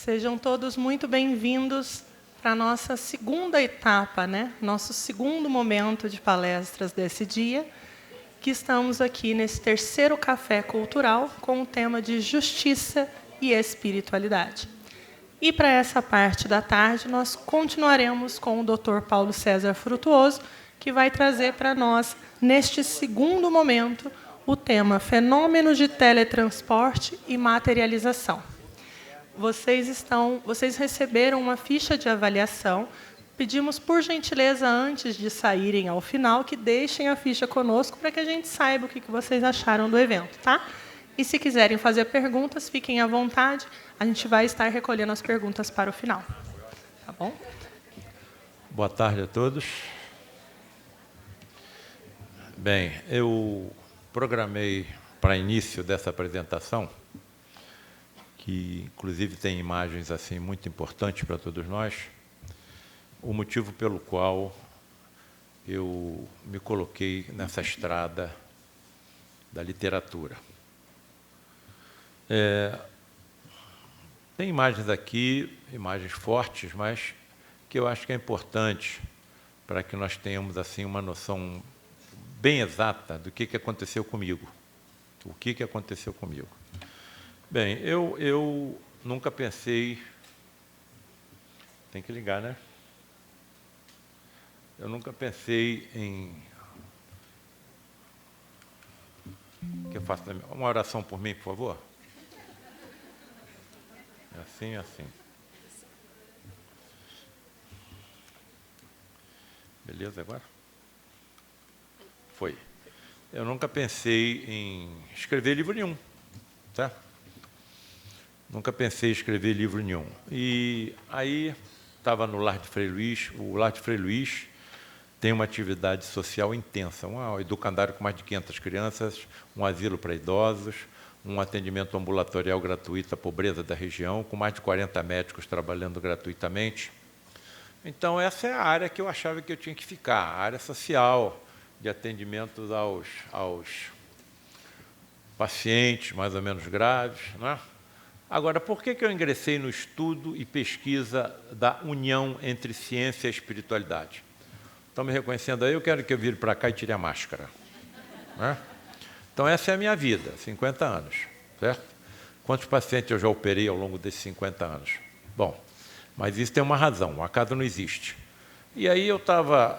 Sejam todos muito bem-vindos para a nossa segunda etapa, nosso segundo momento de palestras desse dia, que estamos aqui nesse terceiro café cultural com o tema de justiça e espiritualidade. E para essa parte da tarde, nós continuaremos com o Dr. Paulo César Frutuoso, que vai trazer para nós, neste segundo momento, o tema Fenômenos de Teletransporte e Materialização. Vocês receberam uma ficha de avaliação. Pedimos, por gentileza, antes de saírem ao final, que deixem a ficha conosco para que a gente saiba o que vocês acharam do evento, tá? E se quiserem fazer perguntas, fiquem à vontade. A gente vai estar recolhendo as perguntas para o final. Tá bom? Boa tarde a todos. Bem, eu programei para início dessa apresentação, que inclusive tem imagens assim muito importantes para todos nós, o motivo pelo qual eu me coloquei nessa estrada da literatura. Tem imagens aqui, imagens fortes, mas que eu acho que é importante para que nós tenhamos assim uma noção bem exata do que aconteceu comigo. O que aconteceu comigo. Bem, eu nunca pensei... Tem que ligar, né? Eu nunca pensei em... que eu faço uma oração por mim, por favor? É assim, assim. Beleza agora? Foi. Eu nunca pensei em escrever livro nenhum, tá? Nunca pensei em escrever livro nenhum. E aí estava no Lar de Frei Luís. O Lar de Frei Luís tem uma atividade social intensa, um educandário com mais de 500 crianças, um asilo para idosos, um atendimento ambulatorial gratuito à pobreza da região, com mais de 40 médicos trabalhando gratuitamente. Então, essa é a área que eu achava que eu tinha que ficar, a área social, de atendimentos aos pacientes mais ou menos graves, né? Agora, por que eu ingressei no estudo e pesquisa da união entre ciência e espiritualidade? Estão me reconhecendo aí? Eu quero que eu vire para cá e tire a máscara, né? Então, essa é a minha vida, 50 anos, certo? Quantos pacientes eu já operei ao longo desses 50 anos? Bom, mas isso tem uma razão, o acaso não existe. E aí eu estava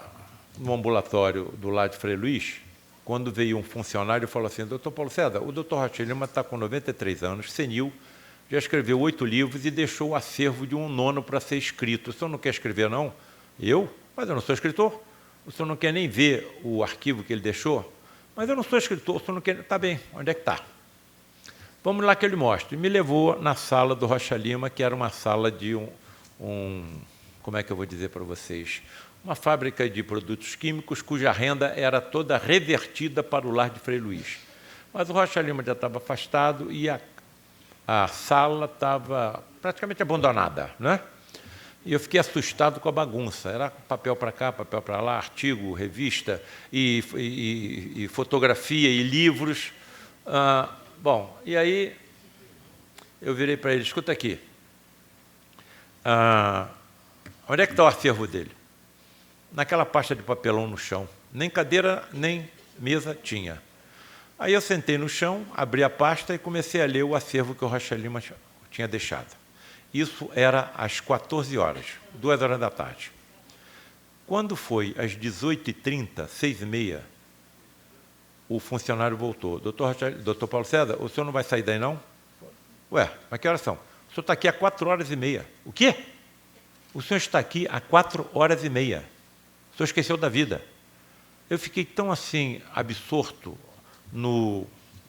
no ambulatório do Lar de Frei Luís, quando veio um funcionário e falou assim: doutor Paulo César, o doutor Rocha Lima está com 93 anos, senil, já escreveu 8 livros e deixou o acervo de um nono para ser escrito. O senhor não quer escrever, não? Eu? Mas eu não sou escritor. O senhor não quer nem ver o arquivo que ele deixou? Mas eu não sou escritor, o senhor não quer... Tá bem, onde é que está? Vamos lá que ele mostra. E me levou na sala do Rocha Lima, que era uma sala de como é que eu vou dizer para vocês? Uma fábrica de produtos químicos cuja renda era toda revertida para o Lar de Frei Luís. Mas o Rocha Lima já estava afastado e a sala estava praticamente abandonada, né? E eu fiquei assustado com a bagunça. Era papel para cá, papel para lá, artigo, revista, e fotografia, e livros. Bom, e aí eu virei para ele: escuta aqui, onde é que está o acervo dele? Naquela pasta de papelão no chão. Nem cadeira, nem mesa tinha. Aí eu sentei no chão, abri a pasta e comecei a ler o acervo que o Rocha Lima tinha deixado. Isso era às 14 horas, 2 horas da tarde. Quando foi às 18h30, 6h30, o funcionário voltou. Doutor Paulo César, o senhor não vai sair daí, não? Ué, mas que horas são? O senhor está aqui há 4h30. O quê? O senhor está aqui há 4h30. O senhor esqueceu da vida. Eu fiquei tão assim, absorto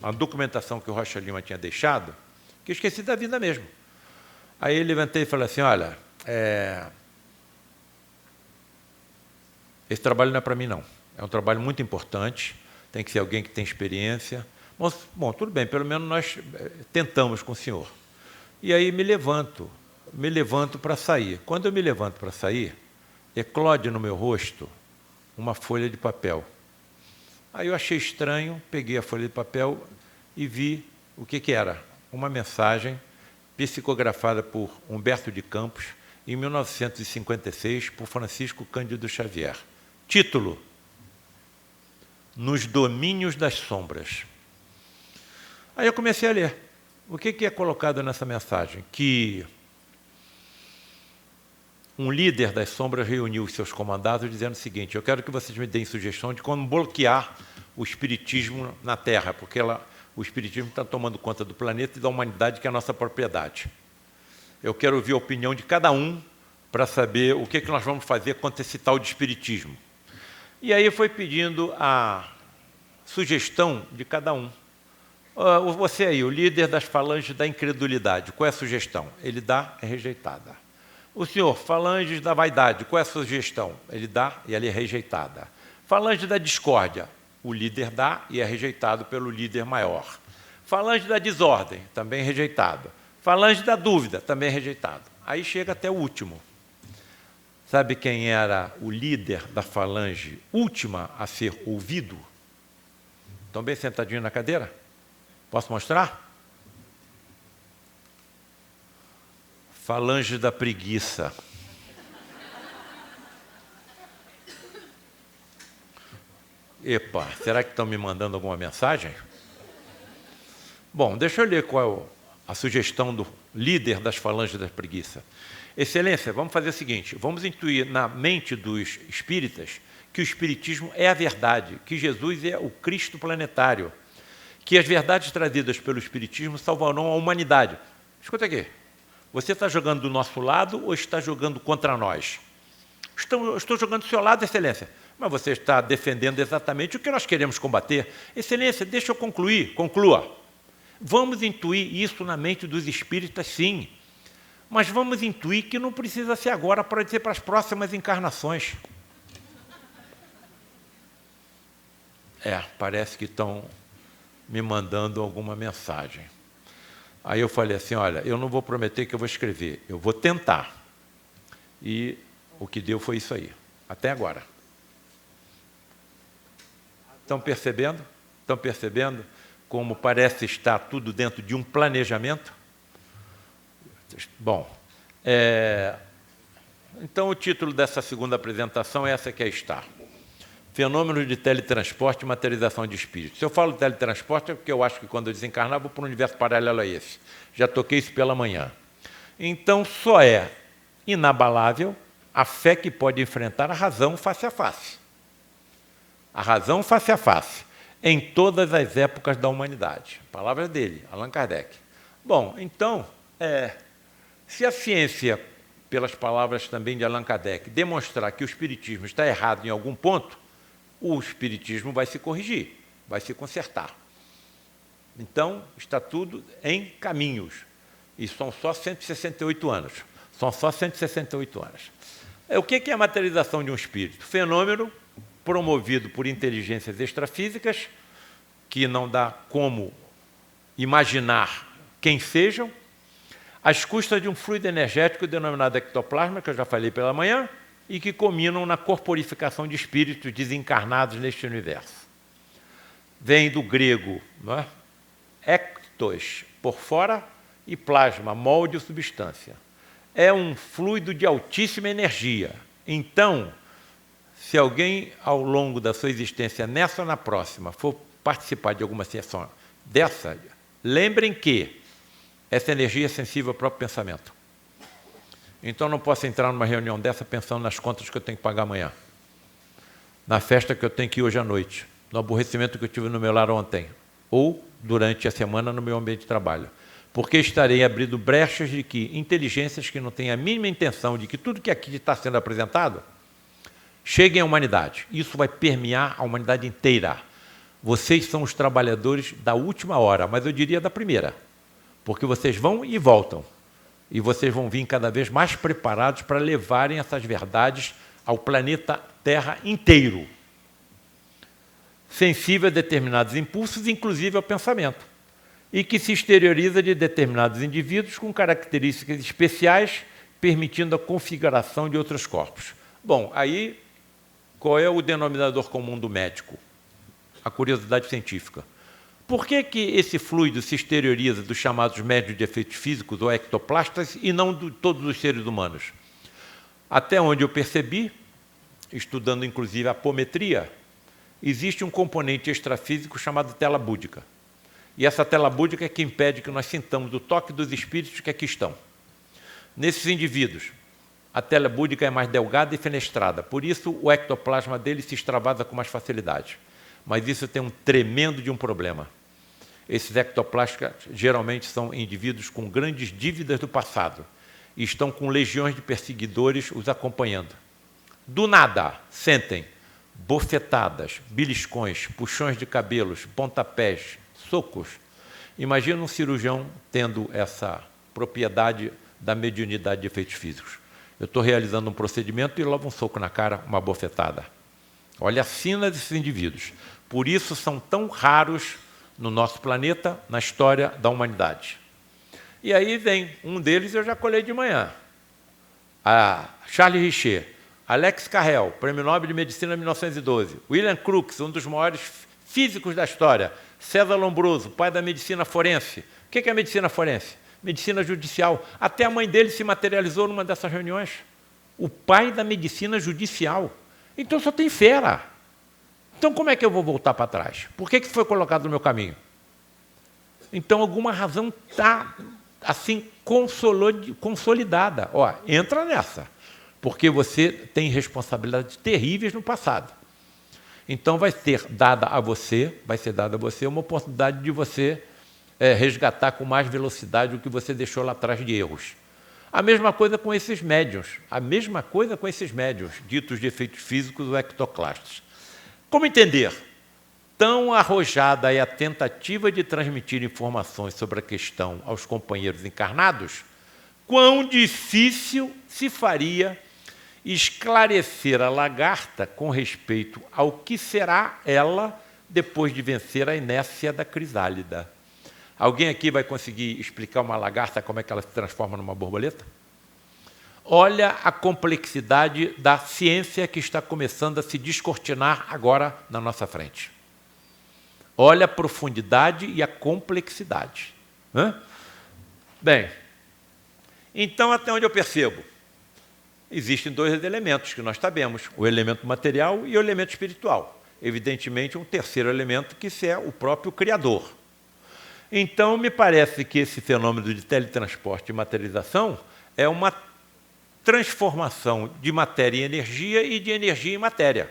na documentação que o Rocha Lima tinha deixado, que eu esqueci da vida mesmo. Aí eu levantei e falei assim: olha, esse trabalho não é para mim, não. É um trabalho muito importante, tem que ser alguém que tem experiência. Mas, bom, tudo bem, pelo menos nós tentamos com o senhor. E aí me levanto para sair. Quando eu me levanto para sair, eclode no meu rosto uma folha de papel. Aí eu achei estranho, peguei a folha de papel e vi o que era. Uma mensagem psicografada por Humberto de Campos, em 1956, por Francisco Cândido Xavier. Título: Nos Domínios das Sombras. Aí eu comecei a ler. O que é colocado nessa mensagem? Que um líder das sombras reuniu os seus comandados dizendo o seguinte: eu quero que vocês me deem sugestão de como bloquear o espiritismo na Terra, porque o espiritismo está tomando conta do planeta e da humanidade, que é a nossa propriedade. Eu quero ouvir a opinião de cada um para saber o que nós vamos fazer contra esse tal de espiritismo. E aí foi pedindo a sugestão de cada um. Você aí, o líder das falanges da incredulidade, qual é a sugestão? Ele dá, é rejeitada. O senhor, falanges da vaidade, qual é a sugestão? Ele dá e ela é rejeitada. Falange da discórdia, o líder dá e é rejeitado pelo líder maior. Falange da desordem, também rejeitado. Falange da dúvida, também rejeitado. Aí chega até o último. Sabe quem era o líder da falange última a ser ouvido? Estão bem sentadinhos na cadeira? Posso mostrar? Falange da preguiça. Epa, será que estão me mandando alguma mensagem? Bom, deixa eu ler qual é a sugestão do líder das falanges da preguiça. Excelência, vamos fazer o seguinte, vamos intuir na mente dos espíritas que o espiritismo é a verdade, que Jesus é o Cristo planetário, que as verdades trazidas pelo espiritismo salvarão a humanidade. Escuta aqui, você está jogando do nosso lado ou está jogando contra nós? Estou jogando do seu lado, Excelência, mas você está defendendo exatamente o que nós queremos combater. Excelência, deixa eu concluir, conclua. Vamos intuir isso na mente dos espíritas, sim, mas vamos intuir que não precisa ser agora, pode ser para as próximas encarnações. Parece que estão me mandando alguma mensagem. Aí eu falei assim, olha, eu não vou prometer que eu vou escrever, eu vou tentar. E o que deu foi isso aí, até agora. Estão percebendo? Estão percebendo como parece estar tudo dentro de um planejamento? Bom, então o título dessa segunda apresentação é essa que aí está. Fenômenos de teletransporte e materialização de espíritos. Se eu falo de teletransporte é porque eu acho que quando eu desencarnar vou para um universo paralelo a esse. Já toquei isso pela manhã. Então só é inabalável a fé que pode enfrentar a razão face a face. A razão face a face, em todas as épocas da humanidade. Palavras dele, Allan Kardec. Bom, então, se a ciência, pelas palavras também de Allan Kardec, demonstrar que o espiritismo está errado em algum ponto, o espiritismo vai se corrigir, vai se consertar. Então, está tudo em caminhos. E são só 168 anos. São só 168 anos. O que é a materialização de um espírito? Fenômeno promovido por inteligências extrafísicas, que não dá como imaginar quem sejam, às custas de um fluido energético denominado ectoplasma, que eu já falei pela manhã, e que culminam na corporificação de espíritos desencarnados neste universo. Vem do grego, não é? Ectos, por fora, e plasma, molde ou substância. É um fluido de altíssima energia. Então, se alguém, ao longo da sua existência, nessa ou na próxima, for participar de alguma sessão dessa, lembrem que essa energia é sensível ao próprio pensamento. Então, não posso entrar numa reunião dessa pensando nas contas que eu tenho que pagar amanhã, na festa que eu tenho que ir hoje à noite, no aborrecimento que eu tive no meu lar ontem, ou durante a semana no meu ambiente de trabalho. Porque estarei abrindo brechas de que inteligências que não têm a mínima intenção de que tudo que aqui está sendo apresentado cheguem à humanidade. Isso vai permear a humanidade inteira. Vocês são os trabalhadores da última hora, mas eu diria da primeira, porque vocês vão e voltam. E vocês vão vir cada vez mais preparados para levarem essas verdades ao planeta Terra inteiro. Sensível a determinados impulsos, inclusive ao pensamento, e que se exterioriza de determinados indivíduos com características especiais, permitindo a configuração de outros corpos. Bom, aí, qual é o denominador comum do médico? A curiosidade científica. Por que esse fluido se exterioriza dos chamados médios de efeitos físicos ou ectoplastas e não de todos os seres humanos? Até onde eu percebi, estudando inclusive a apometria, existe um componente extrafísico chamado tela búdica. E essa tela búdica é que impede que nós sintamos o toque dos espíritos que aqui estão. Nesses indivíduos, a tela búdica é mais delgada e fenestrada, por isso o ectoplasma dele se extravasa com mais facilidade. Mas isso tem um tremendo de um problema. Esses ectoplásticos geralmente são indivíduos com grandes dívidas do passado e estão com legiões de perseguidores os acompanhando. Do nada, sentem bofetadas, beliscões, puxões de cabelos, pontapés, socos. Imagina um cirurgião tendo essa propriedade da mediunidade de efeitos físicos. Eu estou realizando um procedimento e levo um soco na cara, uma bofetada. Olha a sina desses indivíduos. Por isso são tão raros no nosso planeta, na história da humanidade. E aí vem um deles, eu já colhei de manhã. A Charles Richer, Alex Carrel, Prêmio Nobel de Medicina 1912, William Crookes, um dos maiores físicos da história, César Lombroso, pai da medicina forense. O que é a medicina forense? Medicina judicial. Até a mãe dele se materializou numa dessas reuniões. O pai da medicina judicial. Então só tem fera. Então como é que eu vou voltar para trás? Por que foi colocado no meu caminho? Então alguma razão está assim consolidada. Ó, entra nessa, porque você tem responsabilidades terríveis no passado. Então vai ser dada a você uma oportunidade de você resgatar com mais velocidade o que você deixou lá atrás de erros. A mesma coisa com esses médiuns, ditos de efeitos físicos ou ectoclastas. Como entender? Tão arrojada é a tentativa de transmitir informações sobre a questão aos companheiros encarnados, quão difícil se faria esclarecer a lagarta com respeito ao que será ela depois de vencer a inércia da crisálida. Alguém aqui vai conseguir explicar uma lagarta como é que ela se transforma numa borboleta? Olha a complexidade da ciência que está começando a se descortinar agora na nossa frente. Olha a profundidade e a complexidade. Bem, então até onde eu percebo? Existem dois elementos que nós sabemos, o elemento material e o elemento espiritual. Evidentemente, um terceiro elemento que é o próprio Criador. Então, me parece que esse fenômeno de teletransporte e materialização é uma transformação de matéria em energia e de energia em matéria.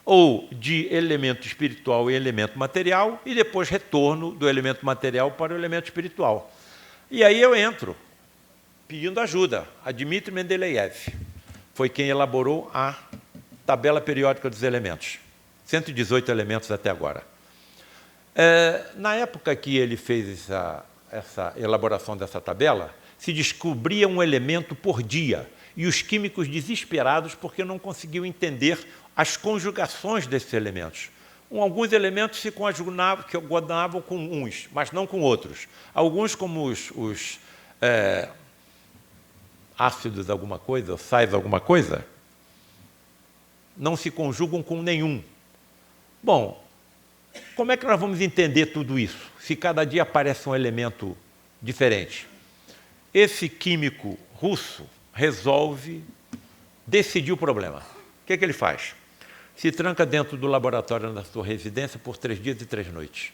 Ou de elemento espiritual em elemento material e depois retorno do elemento material para o elemento espiritual. E aí eu entro pedindo ajuda a Dmitry Mendeleev. Foi quem elaborou a tabela periódica dos elementos. 118 elementos até agora. Na época que ele fez essa elaboração dessa tabela, se descobria um elemento por dia, e os químicos desesperados porque não conseguiam entender as conjugações desses elementos. Alguns elementos se conjugavam com uns, mas não com outros. Alguns, como os ácidos alguma coisa, ou sais alguma coisa, não se conjugam com nenhum. Bom, como é que nós vamos entender tudo isso, se cada dia aparece um elemento diferente? Esse químico russo resolve decidir o problema. O que ele faz? Se tranca dentro do laboratório da sua residência por 3 dias e 3 noites.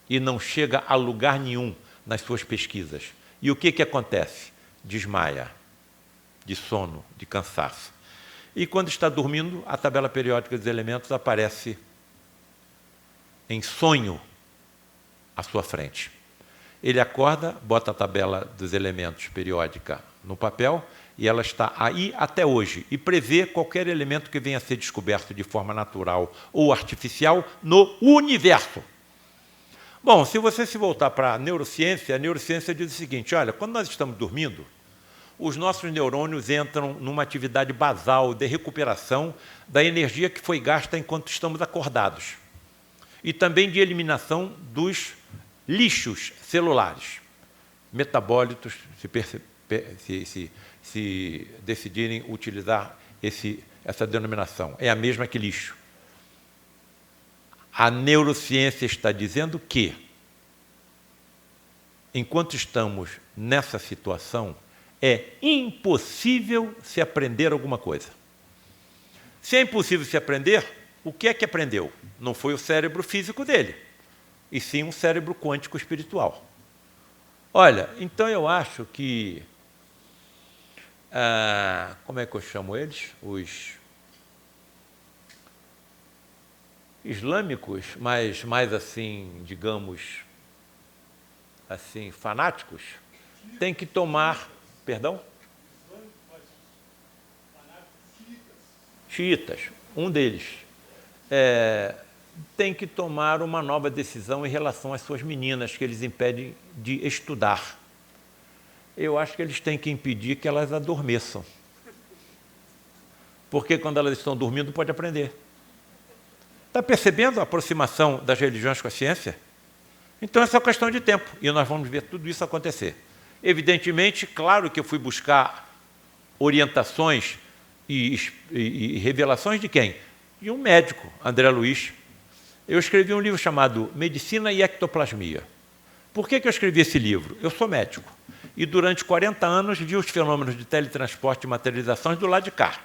E não chega a lugar nenhum nas suas pesquisas. E o que acontece? Desmaia, de sono, de cansaço. E quando está dormindo, a tabela periódica dos elementos aparece em sonho à sua frente. Ele acorda, bota a tabela dos elementos periódica no papel e ela está aí até hoje e prevê qualquer elemento que venha a ser descoberto de forma natural ou artificial no universo. Bom, se você se voltar para a neurociência diz o seguinte, olha, quando nós estamos dormindo, os nossos neurônios entram numa atividade basal de recuperação da energia que foi gasta enquanto estamos acordados. E também de eliminação dos lixos celulares, metabólitos, se decidirem utilizar essa denominação. É a mesma que lixo. A neurociência está dizendo que, enquanto estamos nessa situação, é impossível se aprender alguma coisa. Se é impossível se aprender, o que é que aprendeu? Não foi o cérebro físico dele, e sim um cérebro quântico espiritual. Olha, então eu acho que... como é que eu chamo eles? Os islâmicos, mas mais assim, digamos, assim, fanáticos, têm que tomar... Perdão? Xiitas, um deles, tem que tomar uma nova decisão em relação às suas meninas, que eles impedem de estudar. Eu acho que eles têm que impedir que elas adormeçam. Porque quando elas estão dormindo, pode aprender. Está percebendo a aproximação das religiões com a ciência? Então, essa é uma questão de tempo, e nós vamos ver tudo isso acontecer. Evidentemente, claro que eu fui buscar orientações e revelações de quem? De um médico, André Luiz. Eu escrevi um livro chamado Medicina e Ectoplasmia. Por que eu escrevi esse livro? Eu sou médico, e durante 40 anos vi os fenômenos de teletransporte e materializações do lado de cá.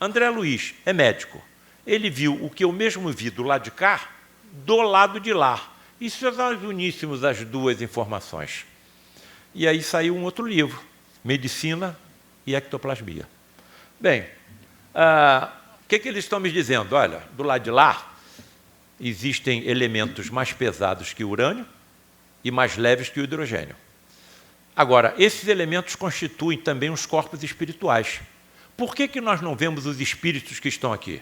André Luiz é médico. Ele viu o que eu mesmo vi do lado de cá, do lado de lá. E se nós uníssemos as duas informações? E aí saiu um outro livro, Medicina e Ectoplasmia. Bem, o que eles estão me dizendo? Olha, do lado de lá, existem elementos mais pesados que o urânio e mais leves que o hidrogênio. Agora, esses elementos constituem também os corpos espirituais. Por que nós não vemos os espíritos que estão aqui?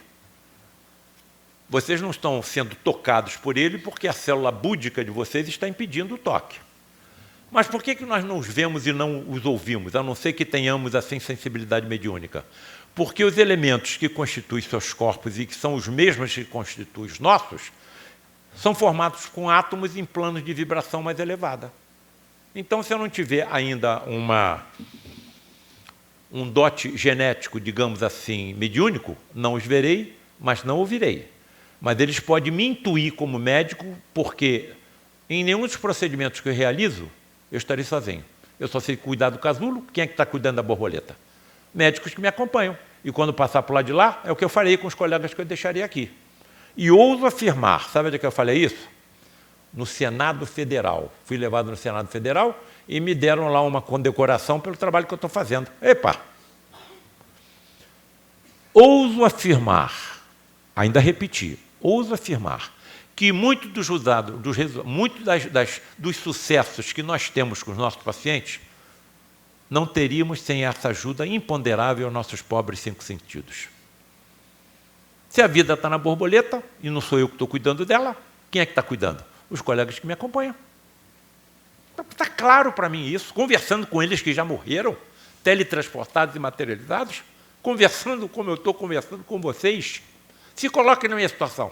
Vocês não estão sendo tocados por ele porque a célula búdica de vocês está impedindo o toque. Mas por que nós não os vemos e não os ouvimos, a não ser que tenhamos assim sensibilidade mediúnica? Porque os elementos que constituem seus corpos e que são os mesmos que constituem os nossos, são formados com átomos em planos de vibração mais elevada. Então, se eu não tiver ainda um dote genético, digamos assim, mediúnico, não os verei, mas não ouvirei. Mas eles podem me intuir como médico, porque em nenhum dos procedimentos que eu realizo, eu estarei sozinho. Eu só sei cuidar do casulo, quem é que está cuidando da borboleta? Médicos que me acompanham. E quando passar por lá de lá, é o que eu farei com os colegas que eu deixarei aqui. E ouso afirmar, sabe onde é que eu falei isso? No Senado Federal. Fui levado no Senado Federal e me deram lá uma condecoração pelo trabalho que eu estou fazendo. Epa! Ouso afirmar, ainda repetir, ouso afirmar, que muito dos sucessos que nós temos com os nossos pacientes, não teríamos sem essa ajuda imponderável aos nossos pobres 5 sentidos. Se a vida está na borboleta, e não sou eu que estou cuidando dela, quem é que está cuidando? Os colegas que me acompanham. Está claro para mim isso, conversando com eles que já morreram, teletransportados e materializados, conversando como eu estou conversando com vocês. Se coloquem na minha situação.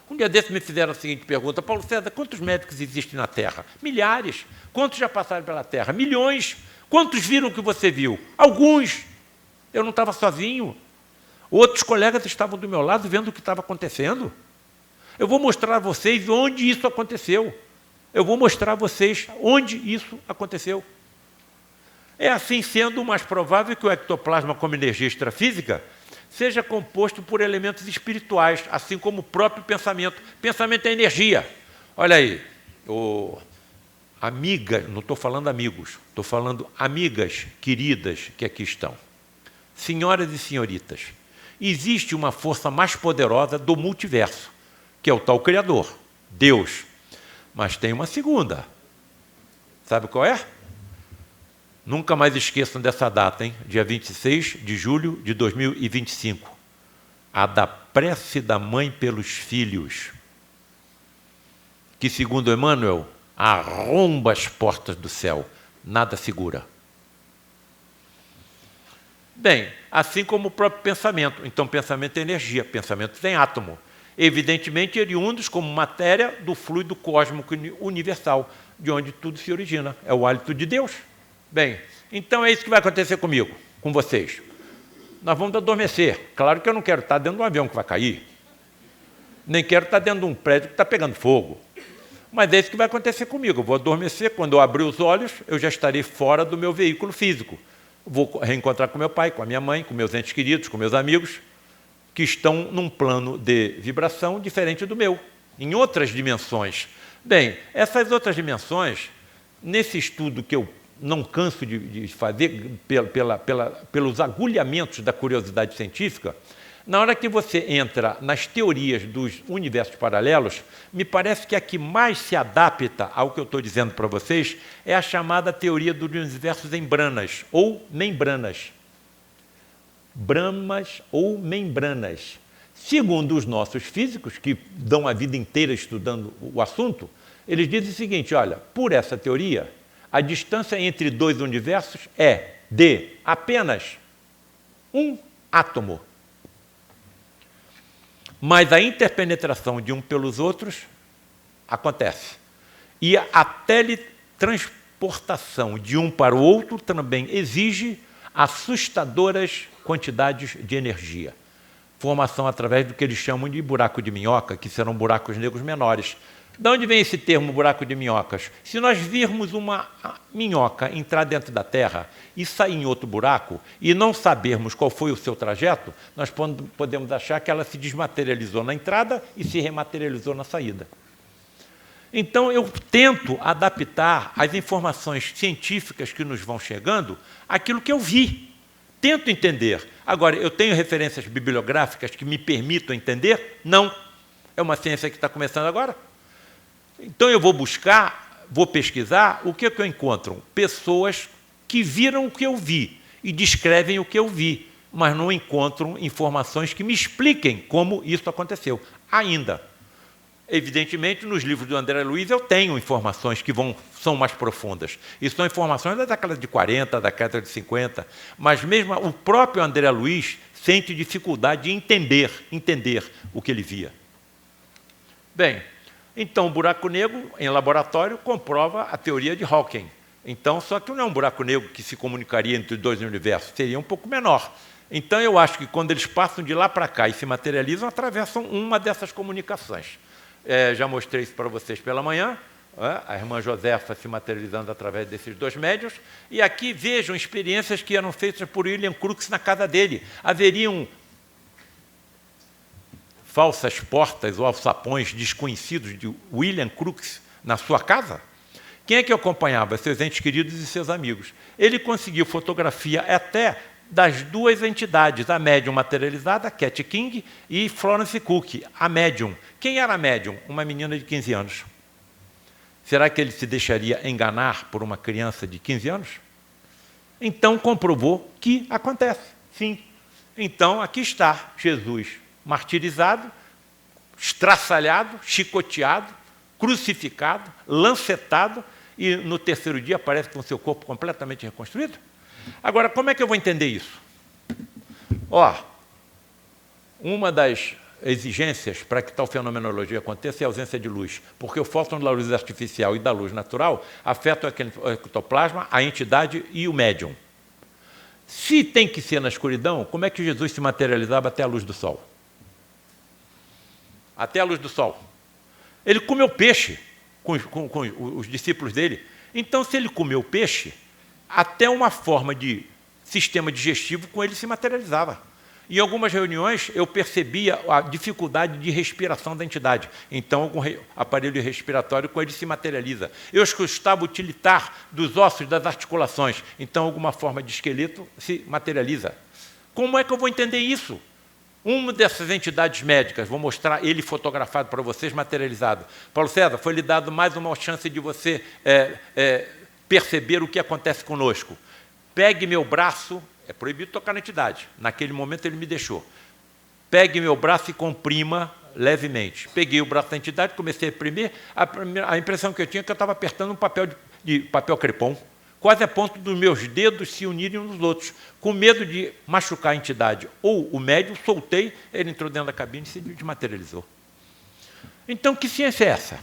Um dia desses me fizeram a seguinte pergunta: Paulo César, quantos médicos existem na Terra? Milhares. Quantos já passaram pela Terra? Milhões. Quantos viram o que você viu? Alguns. Eu não estava sozinho. Outros colegas estavam do meu lado vendo o que estava acontecendo. Eu vou mostrar a vocês onde isso aconteceu. Eu vou mostrar a vocês onde isso aconteceu. É assim sendo mais provável que o ectoplasma como energia extrafísica seja composto por elementos espirituais, assim como o próprio pensamento. Pensamento é energia. Olha aí, amigas, não estou falando amigos, estou falando amigas queridas que aqui estão. Senhoras e senhoritas, existe uma força mais poderosa do multiverso, que é o tal Criador, Deus. Mas tem uma segunda. Sabe qual é? Nunca mais esqueçam dessa data, hein? Dia 26 de julho de 2025. A da prece da mãe pelos filhos. Que, segundo Emmanuel, arromba as portas do céu. Nada segura. Bem, assim como o próprio pensamento. Então, pensamento é energia, pensamento tem átomo. Evidentemente, oriundos como matéria do fluido cósmico universal, de onde tudo se origina. É o hálito de Deus. Bem, então é isso que vai acontecer comigo, com vocês. Nós vamos adormecer. Claro que eu não quero estar dentro de um avião que vai cair. nem quero estar dentro de um prédio que está pegando fogo. Mas é isso que vai acontecer comigo. Eu vou adormecer, quando eu abrir os olhos, eu já estarei fora do meu veículo físico. Vou reencontrar com meu pai, com a minha mãe, com meus entes queridos, com meus amigos, que estão num plano de vibração diferente do meu, em outras dimensões. Bem, essas outras dimensões, nesse estudo que eu não canso de fazer pelos agulhamentos da curiosidade científica, na hora que você entra nas teorias dos universos paralelos, me parece que a que mais se adapta ao que eu estou dizendo para vocês é a chamada teoria dos universos em branas, ou membranas. Bramas ou membranas. Segundo os nossos físicos, que dão a vida inteira estudando o assunto, eles dizem o seguinte, olha, por essa teoria, a distância entre dois universos é de apenas um átomo. Mas a interpenetração de um pelos outros acontece. E a teletransportação de um para o outro também exige assustadoras quantidades de energia. Formação através do que eles chamam de buraco de minhoca, que serão buracos negros menores. De onde vem esse termo buraco de minhocas? Se nós virmos uma minhoca entrar dentro da Terra e sair em outro buraco e não sabermos qual foi o seu trajeto, nós podemos achar que ela se desmaterializou na entrada e se rematerializou na saída. Então, eu tento adaptar as informações científicas que nos vão chegando àquilo que eu vi. Tento entender. Agora, eu tenho referências bibliográficas que me permitam entender? Não. É uma ciência que está começando agora. Então, eu vou buscar, vou pesquisar, o que eu encontro? Pessoas que viram o que eu vi e descrevem o que eu vi, mas não encontram informações que me expliquem como isso aconteceu. Ainda. Evidentemente, nos livros do André Luiz eu tenho informações que são mais profundas. E são informações da década de 40, da década de 50, mas mesmo o próprio André Luiz sente dificuldade de entender o que ele via. Bem, então o buraco negro, em laboratório, comprova a teoria de Hawking. Então, só que não é um buraco negro que se comunicaria entre os dois universos, seria um pouco menor. Então, eu acho que quando eles passam de lá para cá e se materializam, atravessam uma dessas comunicações. Já mostrei isso para vocês pela manhã, a irmã Josefa se materializando através desses dois médiuns, e aqui vejam experiências que eram feitas por William Crookes na casa dele. Haveriam falsas portas ou alçapões desconhecidos de William Crookes na sua casa? Quem é que acompanhava? Seus entes queridos e seus amigos. Ele conseguiu fotografia até das duas entidades, a médium materializada, Cat King, e Florence Cook, a médium. Quem era a médium? Uma menina de 15 anos. Será que ele se deixaria enganar por uma criança de 15 anos? Então, comprovou que acontece, sim. Então, aqui está Jesus martirizado, estraçalhado, chicoteado, crucificado, lancetado, e no terceiro dia aparece com seu corpo completamente reconstruído. Agora, como é que eu vou entender isso? Uma das exigências para que tal fenomenologia aconteça é a ausência de luz, porque o fóton da luz artificial e da luz natural afetam o ectoplasma, a entidade e o médium. Se tem que ser na escuridão, como é que Jesus se materializava até a luz do sol? Até a luz do sol. Ele comeu peixe com os discípulos dele. Então, se ele comeu peixe, até uma forma de sistema digestivo com ele se materializava. Em algumas reuniões, eu percebia a dificuldade de respiração da entidade. Então, algum aparelho respiratório com ele se materializa. Eu escutava o tilitar dos ossos, das articulações. Então, alguma forma de esqueleto se materializa. Como é que eu vou entender isso? Uma dessas entidades médicas, vou mostrar ele fotografado para vocês, materializado. Paulo César, foi lhe dado mais uma chance de você perceber o que acontece conosco. Pegue meu braço, é proibido tocar na entidade, naquele momento ele me deixou. Pegue meu braço e comprima levemente. Peguei o braço da entidade, comecei a imprimir, a impressão que eu tinha é que eu estava apertando um papel de papel crepom, quase a ponto dos meus dedos se unirem uns nos outros. Com medo de machucar a entidade ou o médium, soltei, ele entrou dentro da cabine e se desmaterializou. Então, que ciência é essa?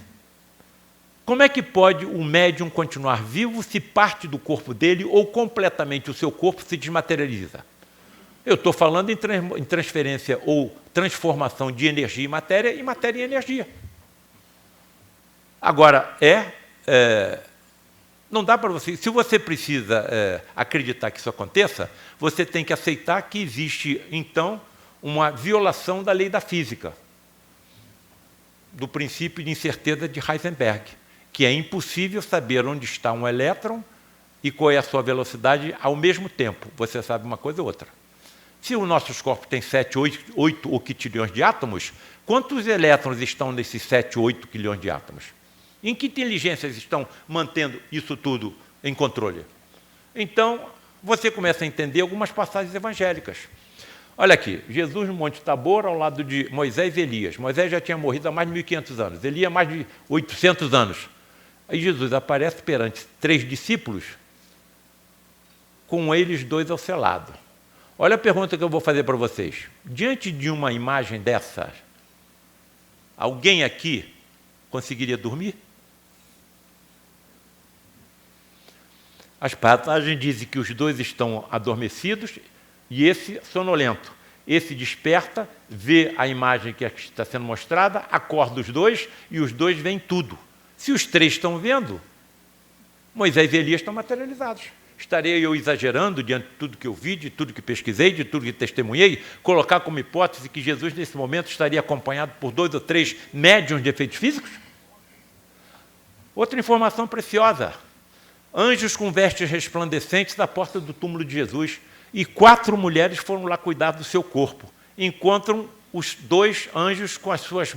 Como é que pode o médium continuar vivo se parte do corpo dele ou completamente o seu corpo se desmaterializa? Eu estou falando em transferência ou transformação de energia em matéria e matéria em energia. Agora, não dá para você... Se você precisa acreditar que isso aconteça, você tem que aceitar que existe, então, uma violação da lei da física, do princípio de incerteza de Heisenberg, que é impossível saber onde está um elétron e qual é a sua velocidade ao mesmo tempo. Você sabe uma coisa ou outra. Se os nossos corpos têm 7, 8 octilhões de átomos, quantos elétrons estão nesses 7, 8 quilhões de átomos? Em que inteligências estão mantendo isso tudo em controle? Então, você começa a entender algumas passagens evangélicas. Olha aqui, Jesus no Monte Tabor, ao lado de Moisés e Elias. Moisés já tinha morrido há mais de 1.500 anos, Elias mais de 800 anos. Aí Jesus aparece perante 3 discípulos, com eles 2 ao seu lado. Olha a pergunta que eu vou fazer para vocês. Diante de uma imagem dessa, alguém aqui conseguiria dormir? As passagens dizem que os 2 estão adormecidos e esse sonolento. Esse desperta, vê a imagem que está sendo mostrada, acorda os 2 e os 2 veem tudo. Se os 3 estão vendo, Moisés e Elias estão materializados. Estarei eu exagerando diante de tudo que eu vi, de tudo que pesquisei, de tudo que testemunhei, colocar como hipótese que Jesus, nesse momento, estaria acompanhado por 2 ou 3 médiuns de efeitos físicos? Outra informação preciosa. Anjos com vestes resplandecentes da porta do túmulo de Jesus e 4 mulheres foram lá cuidar do seu corpo. Encontram os 2 anjos com as suas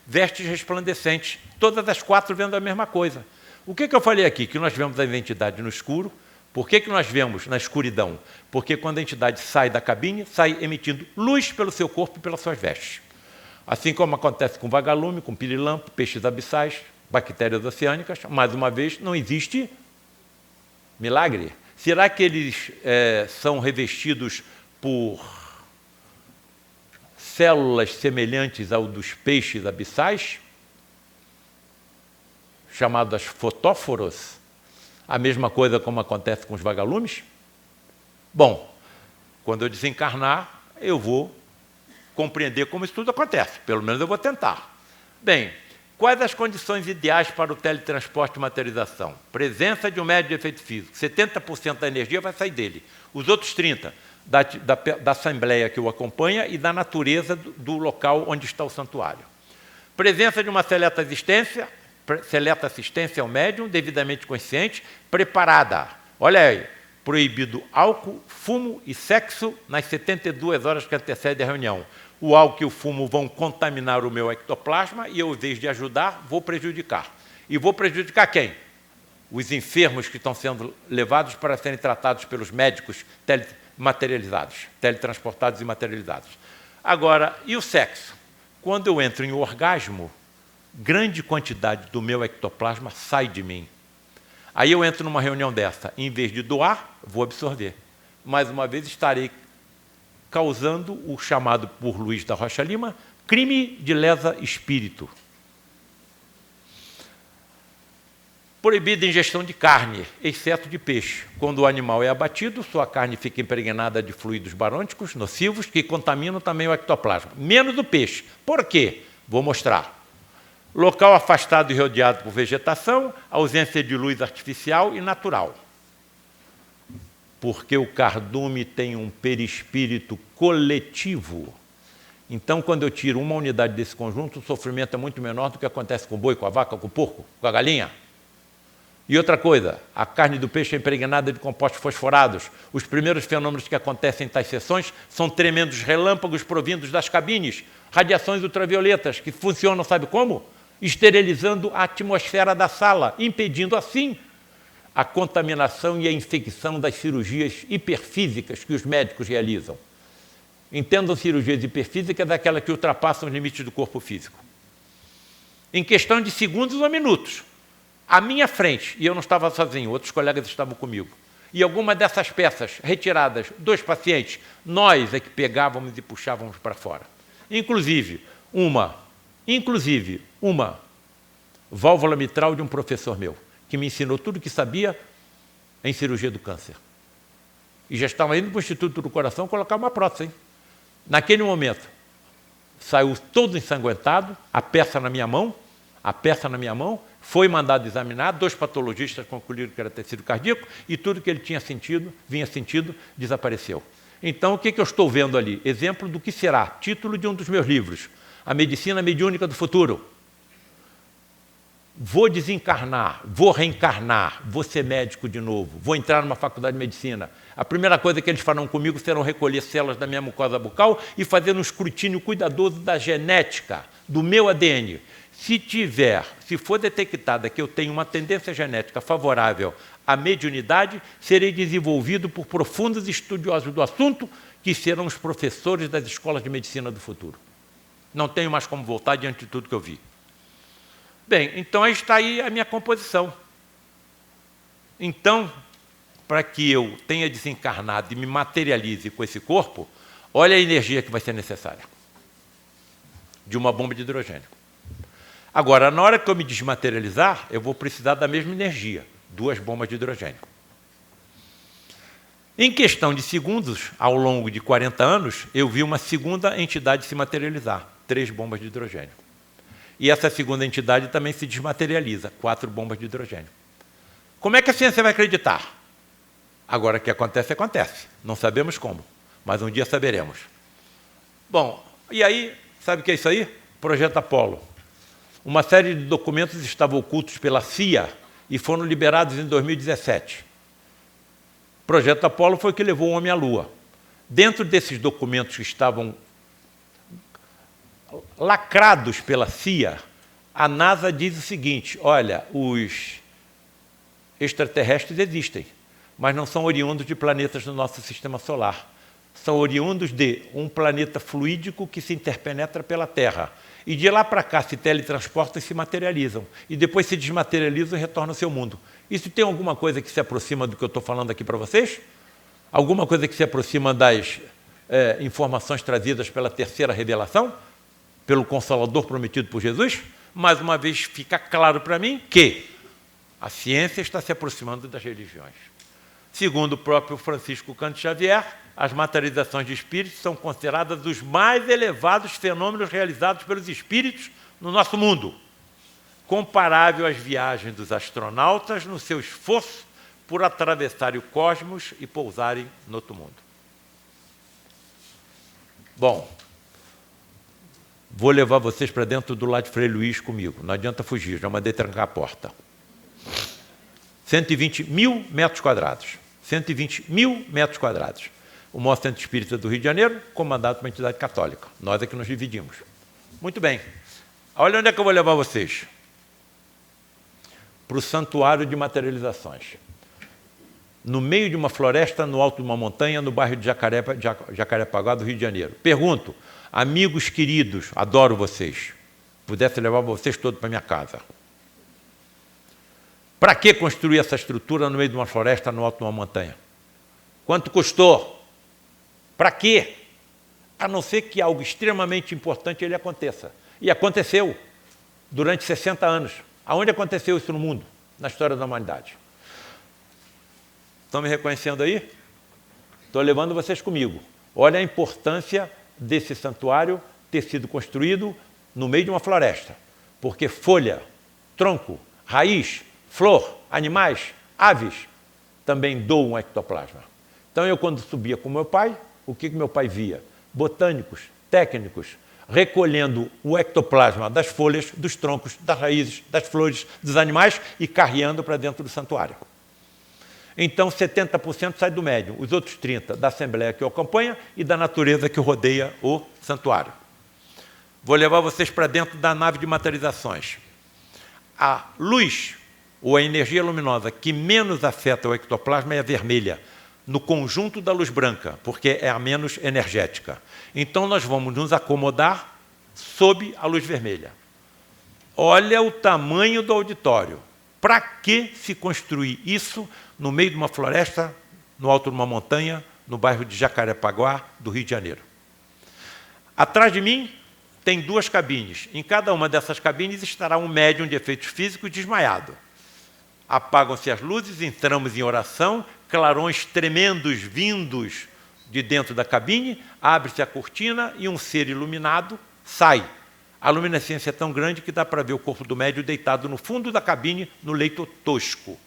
vestes resplandecentes, todas as 4 vendo a mesma coisa. O que eu falei aqui? Que nós vemos a entidade no escuro. Por que nós vemos na escuridão? Porque quando a entidade sai da cabine, sai emitindo luz pelo seu corpo e pelas suas vestes. Assim como acontece com vagalume, com pirilampo, peixes abissais, bactérias oceânicas, mais uma vez, não existe milagre. Será que eles são revestidos por células semelhantes ao dos peixes abissais, chamadas fotóforos? A mesma coisa como acontece com os vagalumes? Bom, quando eu desencarnar, eu vou compreender como isso tudo acontece. Pelo menos eu vou tentar. Bem, quais as condições ideais para o teletransporte e materialização? Presença de um médio de efeito físico. 70% da energia vai sair dele. Os outros 30% da assembleia que o acompanha e da natureza do local onde está o santuário. Presença de uma seleta assistência ao médium, devidamente consciente, preparada. Olha aí, proibido álcool, fumo e sexo nas 72 horas que antecedem a reunião. O álcool e o fumo vão contaminar o meu ectoplasma e eu, em vez de ajudar, vou prejudicar. E vou prejudicar quem? Os enfermos que estão sendo levados para serem tratados pelos médicos teletransportados e materializados. Agora, e o sexo? Quando eu entro em orgasmo, grande quantidade do meu ectoplasma sai de mim. Aí eu entro numa reunião dessa, em vez de doar, vou absorver. Mais uma vez estarei causando o chamado por Luiz da Rocha Lima, crime de lesa espírito. Proibida a ingestão de carne, exceto de peixe. Quando o animal é abatido, sua carne fica impregnada de fluidos barônicos, nocivos, que contaminam também o ectoplasma. Menos o peixe. Por quê? Vou mostrar. Local afastado e rodeado por vegetação, ausência de luz artificial e natural. Porque o cardume tem um perispírito coletivo. Então, quando eu tiro uma unidade desse conjunto, o sofrimento é muito menor do que acontece com o boi, com a vaca, com o porco, com a galinha. E outra coisa, a carne do peixe é impregnada de compostos fosforados. Os primeiros fenômenos que acontecem em tais sessões são tremendos relâmpagos provindos das cabines, radiações ultravioletas, que funcionam, sabe como? Esterilizando a atmosfera da sala, impedindo assim a contaminação e a infecção das cirurgias hiperfísicas que os médicos realizam. Entendam cirurgias hiperfísicas daquelas que ultrapassam os limites do corpo físico. Em questão de segundos ou minutos, à minha frente, e eu não estava sozinho, outros colegas estavam comigo, e alguma dessas peças retiradas dos pacientes, nós é que pegávamos e puxávamos para fora. Inclusive uma válvula mitral de um professor meu, que me ensinou tudo o que sabia em cirurgia do câncer. E já estava indo para o Instituto do Coração colocar uma prótese. Hein? Naquele momento, saiu todo ensanguentado, a peça na minha mão, foi mandado examinar, 2 patologistas concluíram que era tecido cardíaco e tudo que ele vinha sentindo, desapareceu. Então, o que eu estou vendo ali? Exemplo do que será título de um dos meus livros, A Medicina Mediúnica do Futuro. Vou desencarnar, vou reencarnar, vou ser médico de novo, vou entrar numa faculdade de medicina. A primeira coisa que eles farão comigo serão recolher células da minha mucosa bucal e fazer um escrutínio cuidadoso da genética, do meu ADN. Se for detectada que eu tenho uma tendência genética favorável à mediunidade, serei desenvolvido por profundos estudiosos do assunto, que serão os professores das escolas de medicina do futuro. Não tenho mais como voltar diante de tudo que eu vi. Bem, então está aí a minha composição. Então, para que eu tenha desencarnado e me materialize com esse corpo, olha a energia que vai ser necessária. De uma bomba de hidrogênio. Agora, na hora que eu me desmaterializar, eu vou precisar da mesma energia, 2 bombas de hidrogênio. Em questão de segundos, ao longo de 40 anos, eu vi uma segunda entidade se materializar, 3 bombas de hidrogênio. E essa segunda entidade também se desmaterializa, 4 bombas de hidrogênio. Como é que a ciência vai acreditar? Agora, o que acontece, acontece. Não sabemos como, mas um dia saberemos. Bom, e aí, sabe o que é isso aí? Projeto Apolo. Uma série de documentos estavam ocultos pela CIA e foram liberados em 2017. O Projeto Apolo foi o que levou o homem à Lua. Dentro desses documentos que estavam lacrados pela CIA, a NASA diz o seguinte: olha, os extraterrestres existem, mas não são oriundos de planetas do nosso sistema solar. São oriundos de um planeta fluídico que se interpenetra pela Terra. E de lá para cá se teletransportam e se materializam. E depois se desmaterializam e retornam ao seu mundo. Isso tem alguma coisa que se aproxima do que eu estou falando aqui para vocês? Alguma coisa que se aproxima das informações trazidas pela terceira revelação? Pelo Consolador prometido por Jesus? Mais uma vez fica claro para mim que a ciência está se aproximando das religiões. Segundo o próprio Francisco Cândido Xavier, as materializações de espíritos são consideradas os mais elevados fenômenos realizados pelos espíritos no nosso mundo, comparável às viagens dos astronautas no seu esforço por atravessarem o cosmos e pousarem no outro mundo. Bom, vou levar vocês para dentro do lado de Frei Luís comigo, não adianta fugir, já mandei trancar a porta. 120 mil metros quadrados. 120 mil metros quadrados. O maior centro espírita do Rio de Janeiro, comandado por uma entidade católica. Nós é que nos dividimos. Muito bem. Olha onde é que eu vou levar vocês. Para o Santuário de Materializações. No meio de uma floresta, no alto de uma montanha, no bairro de Jacarepaguá, do Rio de Janeiro. Pergunto, amigos queridos, adoro vocês. Pudesse levar vocês todos para minha casa. Para que construir essa estrutura no meio de uma floresta, no alto de uma montanha? Quanto custou? Para quê? A não ser que algo extremamente importante ele aconteça. E aconteceu durante 60 anos. Aonde aconteceu isso no mundo? Na história da humanidade. Estão me reconhecendo aí? Estou levando vocês comigo. Olha a importância desse santuário ter sido construído no meio de uma floresta. Porque folha, tronco, raiz, flor, animais, aves, também doam ectoplasma. Então, eu, quando subia com meu pai, o que meu pai via? Botânicos, técnicos, recolhendo o ectoplasma das folhas, dos troncos, das raízes, das flores, dos animais e carreando para dentro do santuário. Então, 70% sai do médium, os outros 30% da assembleia que o acompanha e da natureza que rodeia o santuário. Vou levar vocês para dentro da nave de materializações. A luz, ou a energia luminosa que menos afeta o ectoplasma é a vermelha, no conjunto da luz branca, porque é a menos energética. Então, nós vamos nos acomodar sob a luz vermelha. Olha o tamanho do auditório. Para que se construir isso no meio de uma floresta, no alto de uma montanha, no bairro de Jacarepaguá, do Rio de Janeiro? Atrás de mim tem 2 cabines. Em cada uma dessas cabines estará um médium de efeitos físicos desmaiado. Apagam-se as luzes, entramos em oração, clarões tremendos vindos de dentro da cabine, abre-se a cortina e um ser iluminado sai. A luminescência é tão grande que dá para ver o corpo do médium deitado no fundo da cabine, no leito tosco.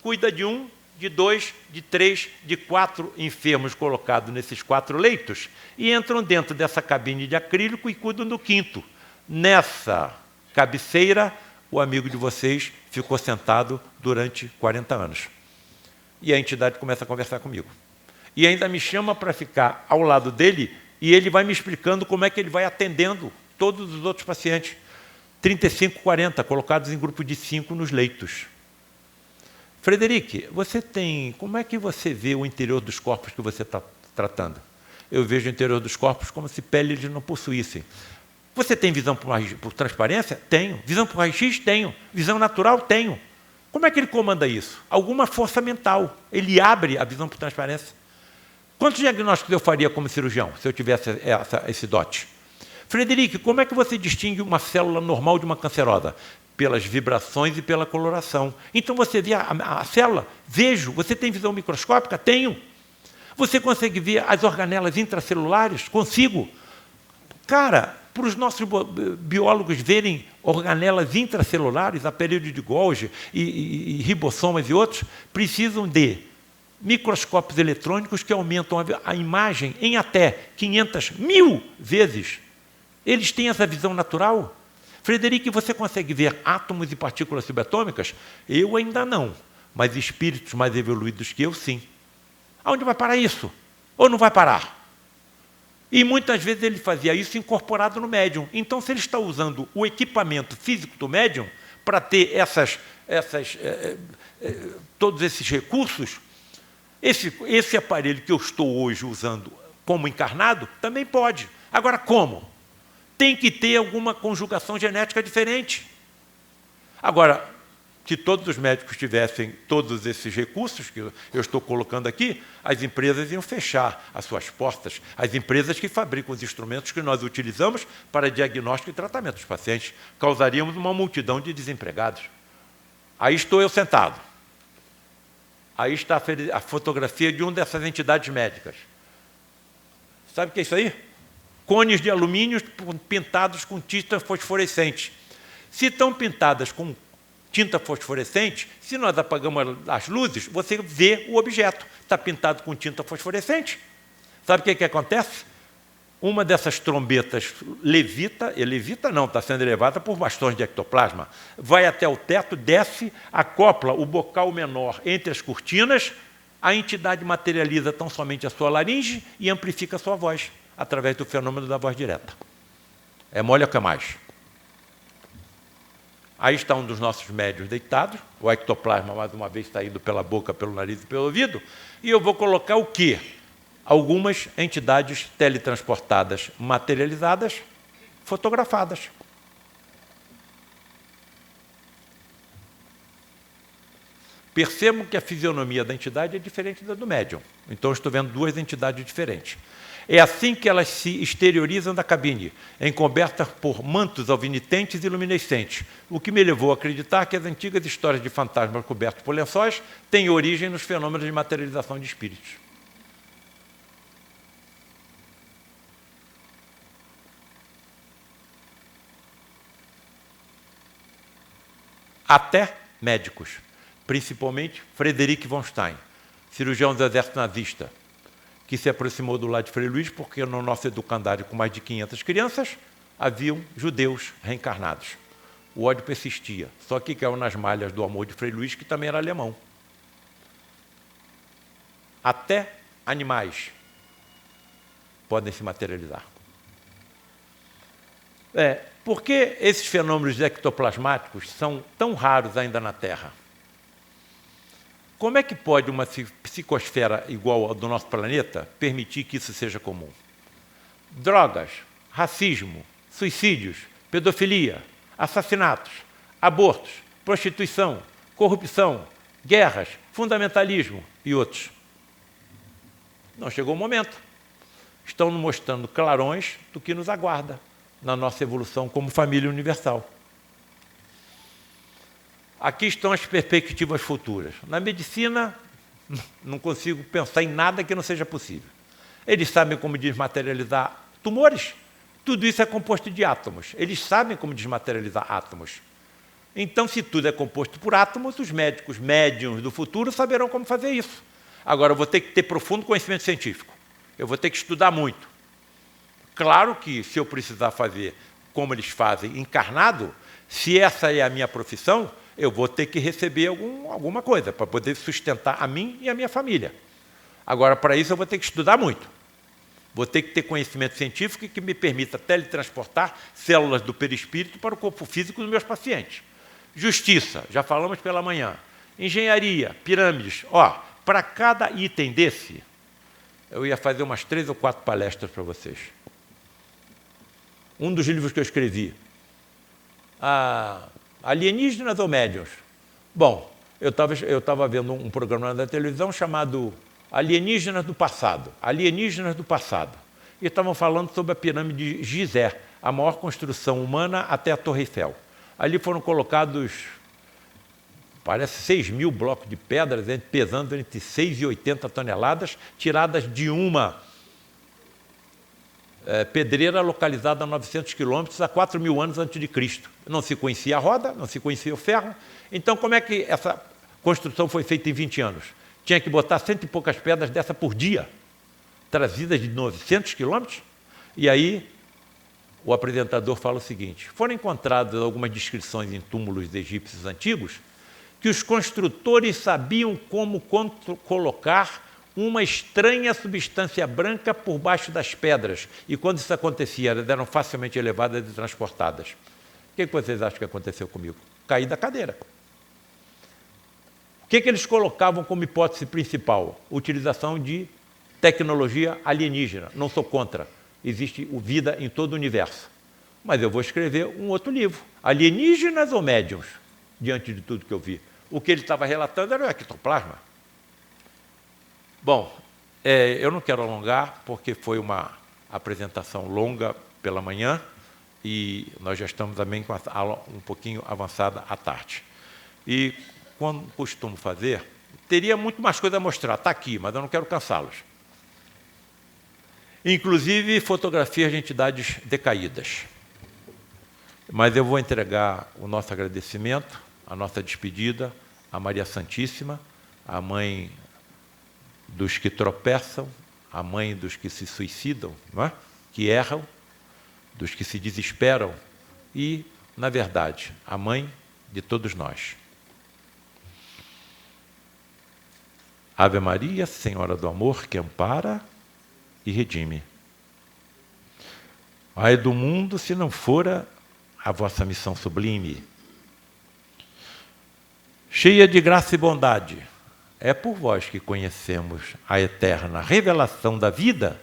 Cuida de um, de dois, de três, de 4 enfermos colocados nesses 4 leitos e entram dentro dessa cabine de acrílico e cuidam do 5º. Nessa cabeceira, o amigo de vocês ficou sentado durante 40 anos. E a entidade começa a conversar comigo. E ainda me chama para ficar ao lado dele e ele vai me explicando como é que ele vai atendendo todos os outros pacientes. 35, 40, colocados em grupo de 5 nos leitos. Frederic, como é que você vê o interior dos corpos que você está tratando? Eu vejo o interior dos corpos como se pele eles não possuíssem. Você tem visão por transparência? Tenho. Visão por raio-x? Tenho. Visão natural? Tenho. Como é que ele comanda isso? Alguma força mental. Ele abre a visão por transparência. Quantos diagnósticos eu faria como cirurgião, se eu tivesse esse dote? Frederic, como é que você distingue uma célula normal de uma cancerosa? Pelas vibrações e pela coloração. Então você vê a célula? Vejo. Você tem visão microscópica? Tenho. Você consegue ver as organelas intracelulares? Consigo. Cara, para os nossos biólogos verem organelas intracelulares, aparelho de Golgi e ribossomas e outros, precisam de microscópios eletrônicos que aumentam a imagem em até 500.000 vezes. Eles têm essa visão natural? Frederic, você consegue ver átomos e partículas subatômicas? Eu ainda não, mas espíritos mais evoluídos que eu, sim. Aonde vai parar isso? Ou não vai parar? E muitas vezes ele fazia isso incorporado no médium. Então, se ele está usando o equipamento físico do médium para ter todos esses recursos, esse aparelho que eu estou hoje usando como encarnado, também pode. Agora, como? Tem que ter alguma conjugação genética diferente. Agora, se todos os médicos tivessem todos esses recursos que eu estou colocando aqui, as empresas iam fechar as suas portas. As empresas que fabricam os instrumentos que nós utilizamos para diagnóstico e tratamento dos pacientes. Causaríamos uma multidão de desempregados. Aí estou eu sentado. Aí está a fotografia de uma dessas entidades médicas. Sabe o que é isso aí? Cones de alumínio pintados com tinta fosforescente. Se estão pintadas com tinta fosforescente, se nós apagamos as luzes, você vê o objeto. Está pintado com tinta fosforescente. Sabe o que acontece? Uma dessas trombetas levita não, está sendo elevada por bastões de ectoplasma, vai até o teto, desce, acopla o bocal menor entre as cortinas, a entidade materializa tão somente a sua laringe e amplifica a sua voz, através do fenômeno da voz direta. É mole ou que mais? Aí está um dos nossos médiuns deitados, o ectoplasma, mais uma vez, está indo pela boca, pelo nariz e pelo ouvido, e eu vou colocar o quê? Algumas entidades teletransportadas, materializadas, fotografadas. Percebam que a fisionomia da entidade é diferente da do médium. Então, estou vendo 2 entidades diferentes. É assim que elas se exteriorizam da cabine, encobertas por mantos alvinitentes e luminescentes, o que me levou a acreditar que as antigas histórias de fantasmas cobertos por lençóis têm origem nos fenômenos de materialização de espíritos. Até médicos, principalmente Frederic von Stein, cirurgião do exército nazista, que se aproximou do lado de Frei Luís porque no nosso educandário, com mais de 500 crianças, haviam judeus reencarnados. O ódio persistia, só que caiu nas malhas do amor de Frei Luís, que também era alemão. Até animais podem se materializar. Por que esses fenômenos ectoplasmáticos são tão raros ainda na Terra? Como é que pode uma psicosfera igual ao do nosso planeta permitir que isso seja comum? Drogas, racismo, suicídios, pedofilia, assassinatos, abortos, prostituição, corrupção, guerras, fundamentalismo e outros. Não chegou o momento. Estão nos mostrando clarões do que nos aguarda na nossa evolução como família universal. Aqui estão as perspectivas futuras. Na medicina, Não consigo pensar em nada que não seja possível. Eles sabem como desmaterializar tumores. Tudo isso é composto de átomos. Eles sabem como desmaterializar átomos. Então, se tudo é composto por átomos, os médicos médiums do futuro saberão como fazer isso. Agora, eu vou ter que ter profundo conhecimento científico. Eu vou ter que estudar muito. Claro que, se eu precisar fazer como eles fazem, encarnado, se essa é a minha profissão, eu vou ter que receber alguma coisa para poder sustentar a mim e a minha família. Agora, para isso, eu vou ter que estudar muito. Vou ter que ter conhecimento científico que me permita teletransportar células do perispírito para o corpo físico dos meus pacientes. Justiça, já falamos pela manhã. Engenharia, pirâmides. Para cada item desse, eu ia fazer umas 3 ou 4 palestras para vocês. Um dos livros que eu escrevi, Alienígenas ou Médiuns? Bom, eu estava vendo um programa da televisão chamado Alienígenas do Passado. Alienígenas do Passado. E estavam falando sobre a pirâmide de Gizé, a maior construção humana até a Torre Eiffel. Ali foram colocados, parece 6.000 blocos de pedras, pesando entre 6 e 80 toneladas, tiradas de uma pedreira localizada a 900 quilômetros, a 4.000 anos antes de Cristo. Não se conhecia a roda, não se conhecia o ferro. Então, como é que essa construção foi feita em 20 anos? Tinha que botar 100 e poucas pedras dessa por dia, trazidas de 900 quilômetros. E aí, o apresentador fala o seguinte: foram encontradas algumas descrições em túmulos egípcios antigos que os construtores sabiam como colocar uma estranha substância branca por baixo das pedras. E quando isso acontecia, elas eram facilmente elevadas e transportadas. O que vocês acham que aconteceu comigo? Caí da cadeira. O que eles colocavam como hipótese principal? Utilização de tecnologia alienígena. Não sou contra. Existe vida em todo o universo. Mas eu vou escrever um outro livro. Alienígenas ou médiuns? Diante de tudo que eu vi. O que ele estava relatando era o ectoplasma. Bom, eu não quero alongar, porque foi uma apresentação longa pela manhã e nós já estamos também com a aula um pouquinho avançada à tarde. E, como costumo fazer, teria muito mais coisa a mostrar. Está aqui, mas eu não quero cansá-los. Inclusive fotografias de entidades decaídas. Mas eu vou entregar o nosso agradecimento, a nossa despedida a Maria Santíssima, a mãe dos que tropeçam, a mãe dos que se suicidam, não é? Que erram, dos que se desesperam e, na verdade, a mãe de todos nós. Ave Maria, Senhora do Amor, que ampara e redime. Ai do mundo, se não fora a vossa missão sublime. Cheia de graça e bondade, é por vós que conhecemos a eterna revelação da vida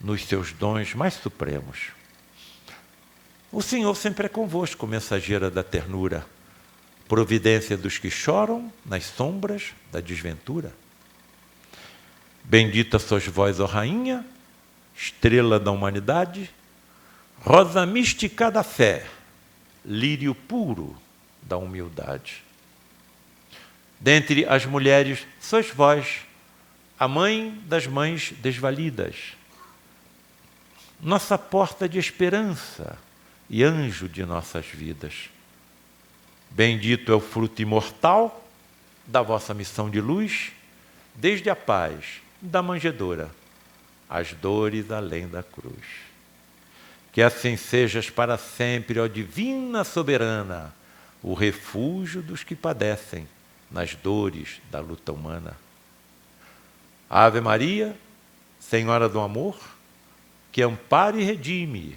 nos seus dons mais supremos. O Senhor sempre é convosco, mensageira da ternura, providência dos que choram nas sombras da desventura. Bendita sois vós, ó Rainha, estrela da humanidade, rosa mística da fé, lírio puro da humildade. Dentre as mulheres, sois vós, a mãe das mães desvalidas, nossa porta de esperança e anjo de nossas vidas. Bendito é o fruto imortal da vossa missão de luz, desde a paz da manjedoura, as dores além da cruz. Que assim sejas para sempre, ó divina soberana, o refúgio dos que padecem nas dores da luta humana. Ave Maria, Senhora do Amor, que ampara e redime.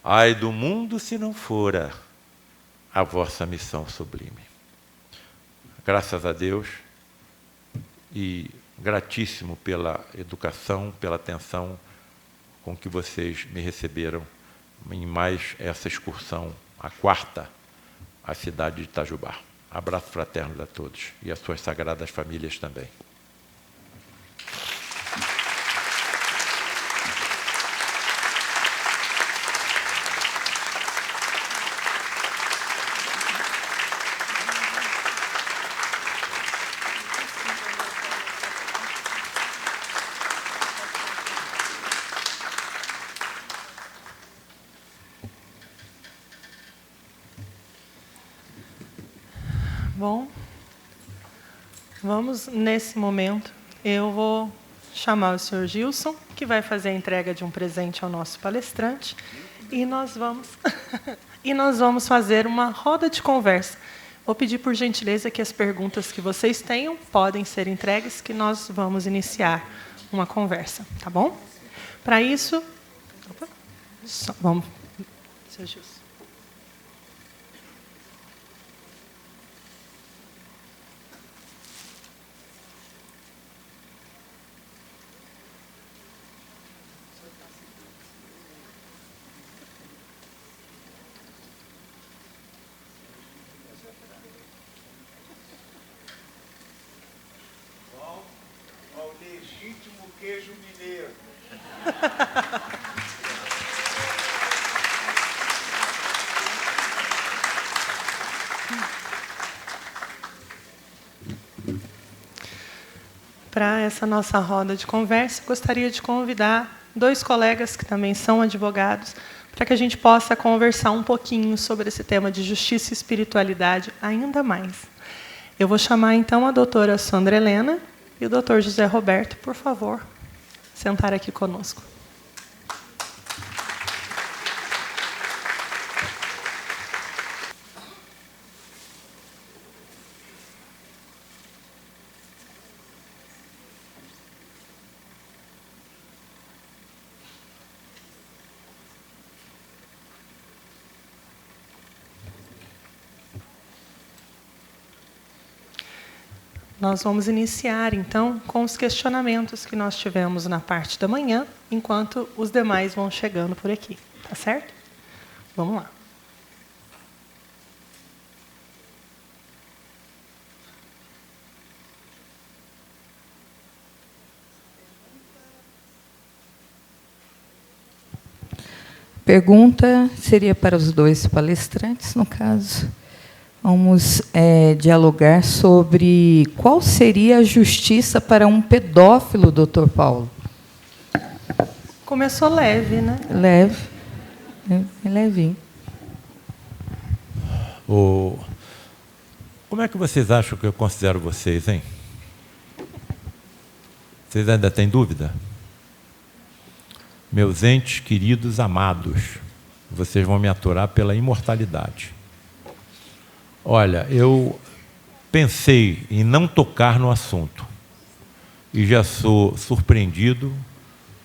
Ai do mundo se não fora a vossa missão sublime. Graças a Deus e gratíssimo pela educação, pela atenção com que vocês me receberam em mais essa excursão, a quarta, à cidade de Itajubá. Abraço fraterno a todos e às suas sagradas famílias também. Bom, vamos, nesse momento, eu vou chamar o senhor Gilson, que vai fazer a entrega de um presente ao nosso palestrante, e nós vamos fazer uma roda de conversa. Vou pedir, por gentileza, que as perguntas que vocês tenham podem ser entregues, que nós vamos iniciar uma conversa, tá bom? Para isso, vamos, senhor Gilson. Ao legítimo queijo mineiro. Para essa nossa roda de conversa, gostaria de convidar 2 colegas que também são advogados, para que a gente possa conversar um pouquinho sobre esse tema de justiça e espiritualidade ainda mais. Eu vou chamar, então, a doutora Sandra Helena e o doutor José Roberto, por favor, sentar aqui conosco. Nós vamos iniciar, então, com os questionamentos que nós tivemos na parte da manhã, enquanto os demais vão chegando por aqui. Tá certo? Vamos lá. Pergunta seria para os 2 palestrantes, no caso. Vamos dialogar sobre qual seria a justiça para um pedófilo, doutor Paulo. Começou leve, né? Leve. Levinho. Como é que vocês acham que eu considero vocês, hein? Vocês ainda têm dúvida? Meus entes queridos amados, vocês vão me aturar pela imortalidade. Olha, eu pensei em não tocar no assunto e já sou surpreendido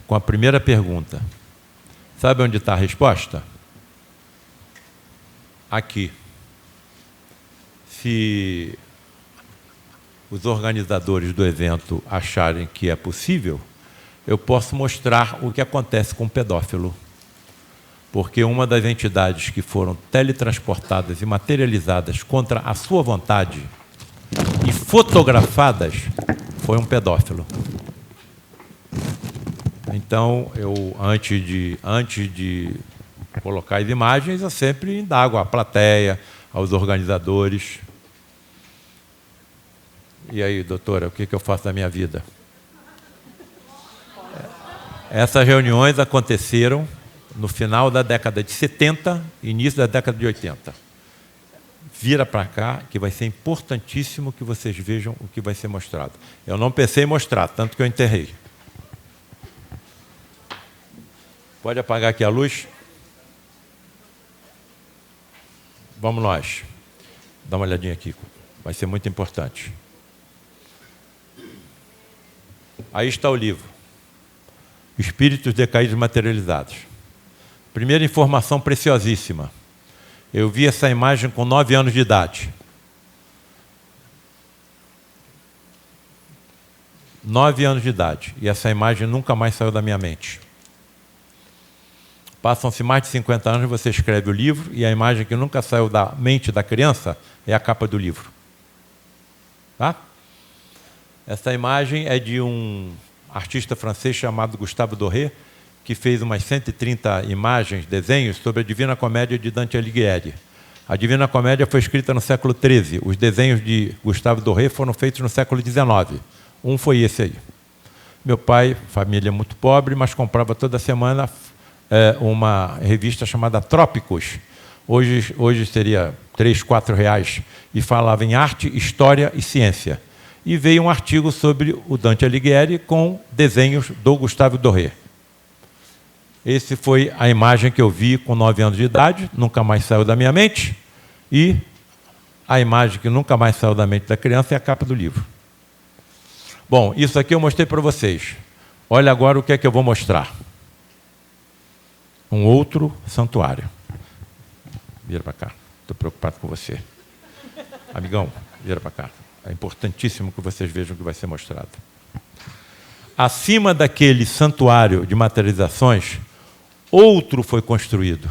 com a primeira pergunta. Sabe onde está a resposta? Aqui. Se os organizadores do evento acharem que é possível, eu posso mostrar o que acontece com o pedófilo. Porque uma das entidades que foram teletransportadas e materializadas contra a sua vontade e fotografadas foi um pedófilo. Então, eu, antes de colocar as imagens, eu sempre indago à plateia, aos organizadores. E aí, doutora, o que eu faço da minha vida? Essas reuniões aconteceram no final da década de 70, início da década de 80. Vira para cá, que vai ser importantíssimo que vocês vejam o que vai ser mostrado. Eu não pensei em mostrar, tanto que eu enterrei. Pode apagar aqui a luz? Vamos nós. Dá uma olhadinha aqui. Vai ser muito importante. Aí está o livro. Espíritos decaídos materializados. Primeira informação preciosíssima. Eu vi essa imagem com 9 anos de idade. 9 anos de idade. E essa imagem nunca mais saiu da minha mente. Passam-se mais de 50 anos, você escreve o livro, e a imagem que nunca saiu da mente da criança é a capa do livro. Tá? Essa imagem é de um artista francês chamado Gustave Doré, que fez umas 130 imagens, desenhos, sobre a Divina Comédia de Dante Alighieri. A Divina Comédia foi escrita no século XIII. Os desenhos de Gustave Doré foram feitos no século XIX. Um foi esse aí. Meu pai, família muito pobre, mas comprava toda semana uma revista chamada Trópicos, hoje seria 3, 4 reais, e falava em arte, história e ciência. E veio um artigo sobre o Dante Alighieri com desenhos do Gustave Doré. Essa foi a imagem que eu vi com 9 anos de idade, nunca mais saiu da minha mente, e a imagem que nunca mais saiu da mente da criança é a capa do livro. Bom, isso aqui eu mostrei para vocês. Olha agora o que é que eu vou mostrar. Um outro santuário. Vira para cá. Estou preocupado com você. Amigão, vira para cá. É importantíssimo que vocês vejam o que vai ser mostrado. Acima daquele santuário de materializações, outro foi construído.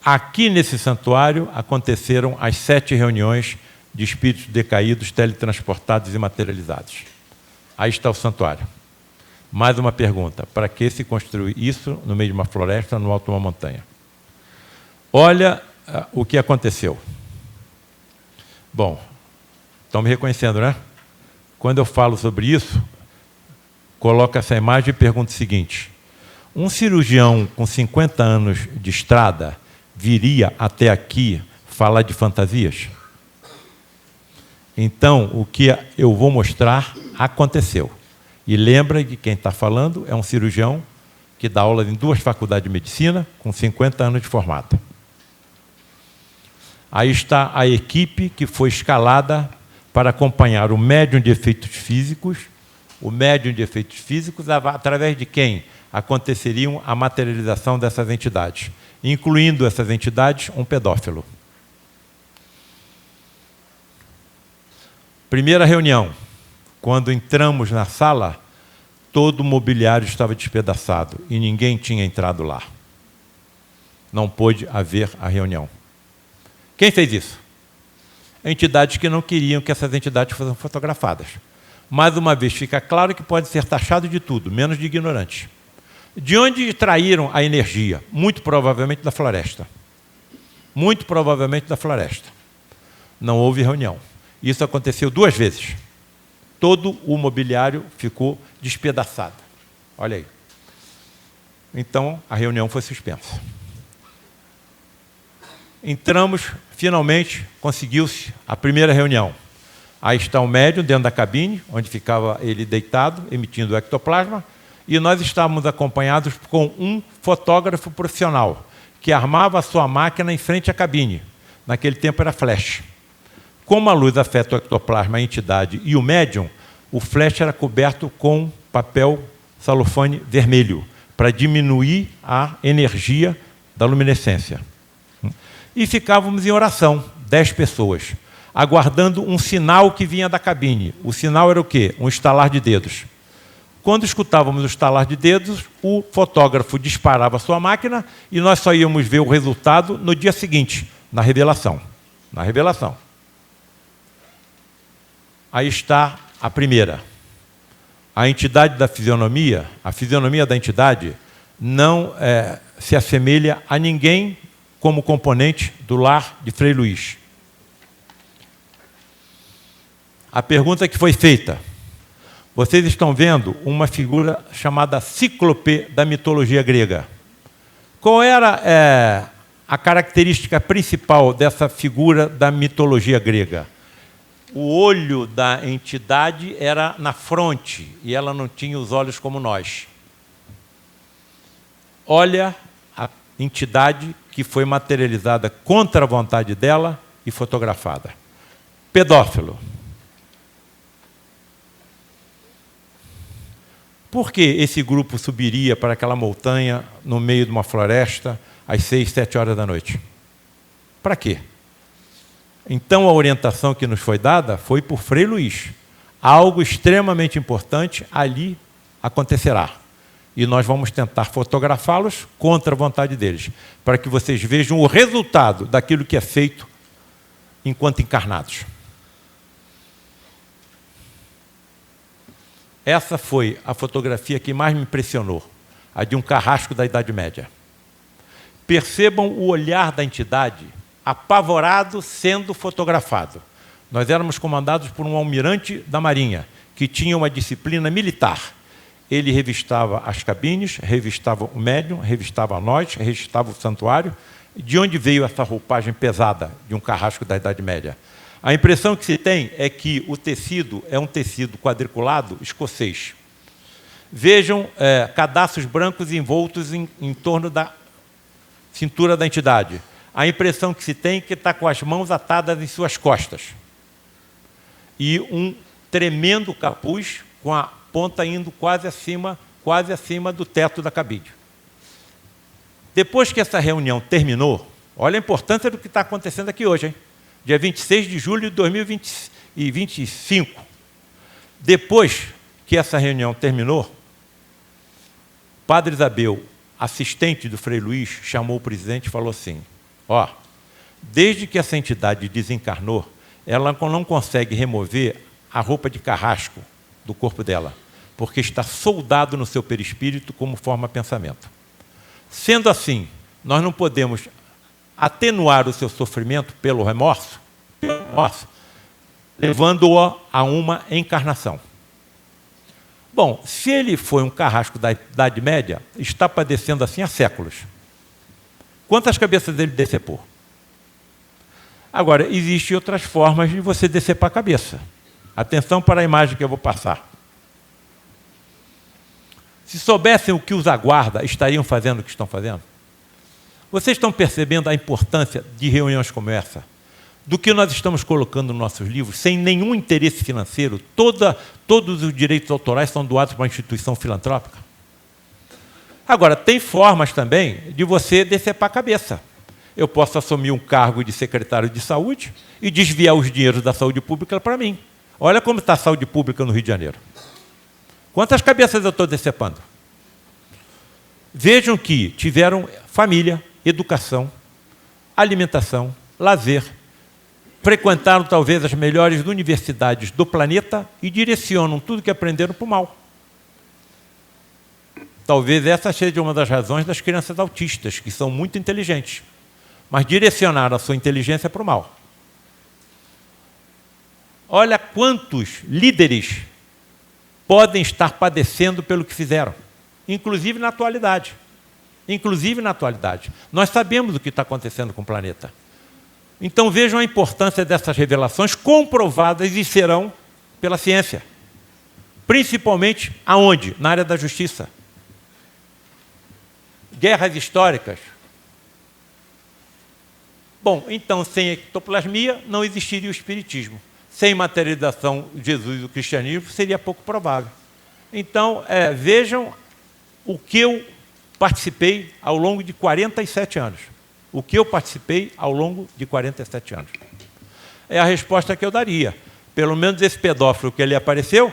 Aqui nesse santuário aconteceram as 7 reuniões de espíritos decaídos, teletransportados e materializados. Aí está o santuário. Mais uma pergunta: para que se construir isso no meio de uma floresta, no alto de uma montanha? Olha o que aconteceu. Bom, estão me reconhecendo, né? Quando eu falo sobre isso, coloco essa imagem e pergunto o seguinte: um cirurgião com 50 anos de estrada viria até aqui falar de fantasias? Então, o que eu vou mostrar aconteceu. E lembra que quem está falando é um cirurgião que dá aula em 2 faculdades de medicina, com 50 anos de formado. Aí está a equipe que foi escalada para acompanhar o médium de efeitos físicos. O médium de efeitos físicos, através de quem aconteceria a materialização dessas entidades, incluindo essas entidades um pedófilo. Primeira reunião, quando entramos na sala, todo o mobiliário estava despedaçado e ninguém tinha entrado lá. Não pôde haver a reunião. Quem fez isso? Entidades que não queriam que essas entidades fossem fotografadas. Mais uma vez, fica claro que pode ser taxado de tudo, menos de ignorante. De onde extraíram a energia? Muito provavelmente da floresta. Muito provavelmente da floresta. Não houve reunião. Isso aconteceu 2 vezes. Todo o mobiliário ficou despedaçado. Olha aí. Então, a reunião foi suspensa. Entramos, finalmente, conseguiu-se a primeira reunião. Aí está o médium dentro da cabine, onde ficava ele deitado, emitindo o ectoplasma, e nós estávamos acompanhados com um fotógrafo profissional, que armava a sua máquina em frente à cabine. Naquele tempo era flash. Como a luz afeta o ectoplasma, a entidade e o médium, o flash era coberto com papel celofane vermelho, para diminuir a energia da luminescência. E ficávamos em oração, 10 pessoas, aguardando um sinal que vinha da cabine. O sinal era o quê? Um estalar de dedos. Quando escutávamos o estalar de dedos, o fotógrafo disparava a sua máquina e nós só íamos ver o resultado no dia seguinte, na revelação. Na revelação. Aí está a primeira. A entidade da fisionomia, a fisionomia da entidade não se assemelha a ninguém como componente do lar de Frei Luís. A pergunta que foi feita: vocês estão vendo uma figura chamada Cíclope da mitologia grega. Qual era a característica principal dessa figura da mitologia grega? O olho da entidade era na fronte e ela não tinha os olhos como nós. Olha a entidade que foi materializada contra a vontade dela e fotografada. Pedófilo. Por que esse grupo subiria para aquela montanha no meio de uma floresta às 6, 7 horas da noite? Para quê? Então, a orientação que nos foi dada foi por Frei Luís. Algo extremamente importante ali acontecerá. E nós vamos tentar fotografá-los contra a vontade deles, para que vocês vejam o resultado daquilo que é feito enquanto encarnados. Essa foi a fotografia que mais me impressionou, a de um carrasco da Idade Média. Percebam o olhar da entidade, apavorado, sendo fotografado. Nós éramos comandados por um almirante da Marinha, que tinha uma disciplina militar. Ele revistava as cabines, revistava o médium, revistava nós, revistava o santuário, De onde veio essa roupagem pesada de um carrasco da Idade Média? A impressão que se tem é que o tecido é um tecido quadriculado escocês. Vejam cadastros brancos envoltos em torno da cintura da entidade. A impressão que se tem é que está com as mãos atadas em suas costas. E um tremendo capuz com a ponta indo quase acima do teto da cabide. Depois que essa reunião terminou, olha a importância do que está acontecendo aqui hoje, hein? Dia 26 de julho de 2025. Depois que essa reunião terminou, Padre Isabel, assistente do Frei Luís, chamou o presidente e falou assim: ó, desde que essa entidade desencarnou, ela não consegue remover a roupa de carrasco do corpo dela, porque está soldado no seu perispírito como forma pensamento. Sendo assim, nós não podemos atenuar o seu sofrimento pelo remorso, levando-o a uma encarnação. Bom, se ele foi um carrasco da Idade Média, está padecendo assim há séculos. Quantas cabeças ele decepou? Agora, existem outras formas de você decepar a cabeça. Atenção para a imagem que eu vou passar. Se soubessem o que os aguarda, estariam fazendo o que estão fazendo? Vocês estão percebendo a importância de reuniões como essa? Do que nós estamos colocando nos nossos livros, sem nenhum interesse financeiro, todos os direitos autorais são doados para uma instituição filantrópica. Agora, tem formas também de você decepar a cabeça. Eu posso assumir um cargo de secretário de saúde e desviar os dinheiros da saúde pública para mim. Olha como está a saúde pública no Rio de Janeiro. Quantas cabeças eu estou decepando? Vejam que tiveram família, educação, alimentação, lazer, frequentaram talvez as melhores universidades do planeta e direcionam tudo que aprenderam para o mal. Talvez essa seja uma das razões das crianças autistas, que são muito inteligentes, mas direcionaram a sua inteligência para o mal. Olha quantos líderes podem estar padecendo pelo que fizeram, inclusive na atualidade. Inclusive na atualidade. Nós sabemos o que está acontecendo com o planeta. Então vejam a importância dessas revelações comprovadas e serão pela ciência. Principalmente aonde? Na área da justiça. Guerras históricas. Bom, então sem ectoplasmia não existiria o espiritismo. Sem materialização de Jesus e o cristianismo seria pouco provável. Então vejam o que eu participei ao longo de 47 anos. O que eu participei ao longo de 47 anos. É a resposta que eu daria. Pelo menos esse pedófilo que ele apareceu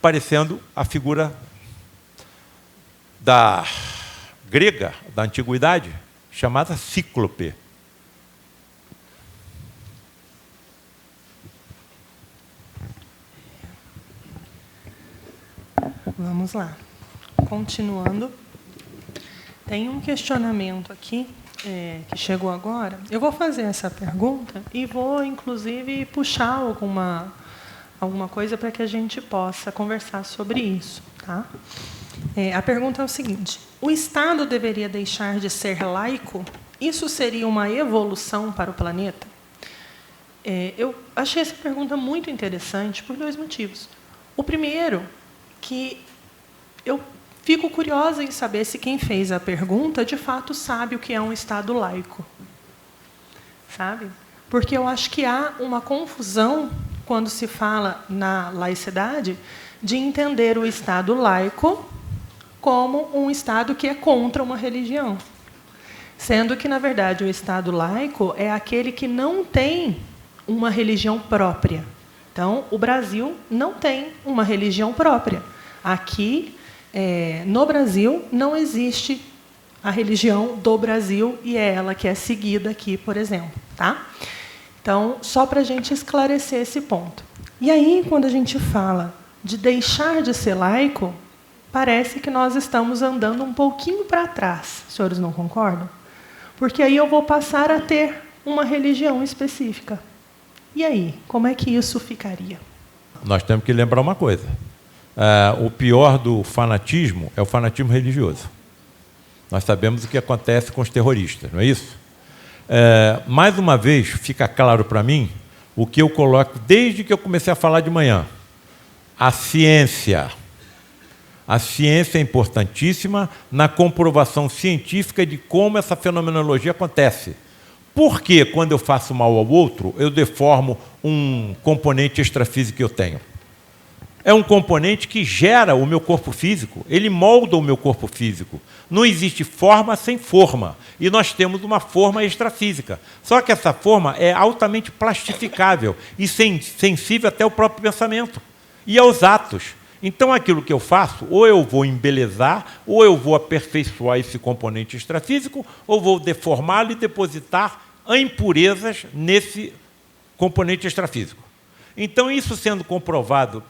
parecendo a figura da grega, da antiguidade, chamada Cíclope. Vamos lá. Continuando. Tem um questionamento aqui que chegou agora. Eu vou fazer essa pergunta e vou, inclusive, puxar alguma coisa para que a gente possa conversar sobre isso. Tá? A pergunta é o seguinte: o Estado deveria deixar de ser laico? Isso seria uma evolução para o planeta? Eu achei essa pergunta muito interessante por dois motivos. O primeiro, que eu fico curiosa em saber se quem fez a pergunta, de fato, sabe o que é um Estado laico. Sabe? Porque eu acho que há uma confusão, quando se fala na laicidade, de entender o Estado laico como um Estado que é contra uma religião. Sendo que, na verdade, o Estado laico é aquele que não tem uma religião própria. Então, o Brasil não tem uma religião própria. Aqui, no Brasil, não existe a religião do Brasil e é ela que é seguida aqui, por exemplo. Tá? Então, só para a gente esclarecer esse ponto. E aí, quando a gente fala de deixar de ser laico, parece que nós estamos andando um pouquinho para trás. Os senhores não concordam? Porque aí eu vou passar a ter uma religião específica. E aí, como é que isso ficaria? Nós temos que lembrar uma coisa. O pior do fanatismo é o fanatismo religioso. Nós sabemos o que acontece com os terroristas, não é isso? Mais uma vez, fica claro para mim o que eu coloco desde que eu comecei a falar de manhã. A ciência é importantíssima na comprovação científica de como essa fenomenologia acontece. Por que, quando eu faço mal ao outro, eu deformo um componente extrafísico que eu tenho? É um componente que gera o meu corpo físico, ele molda o meu corpo físico. Não existe forma sem forma. E nós temos uma forma extrafísica. Só que essa forma é altamente plastificável e sensível até ao próprio pensamento e aos atos. Então, aquilo que eu faço, ou eu vou embelezar, ou eu vou aperfeiçoar esse componente extrafísico, ou vou deformá-lo e depositar impurezas nesse componente extrafísico. Então, isso sendo comprovado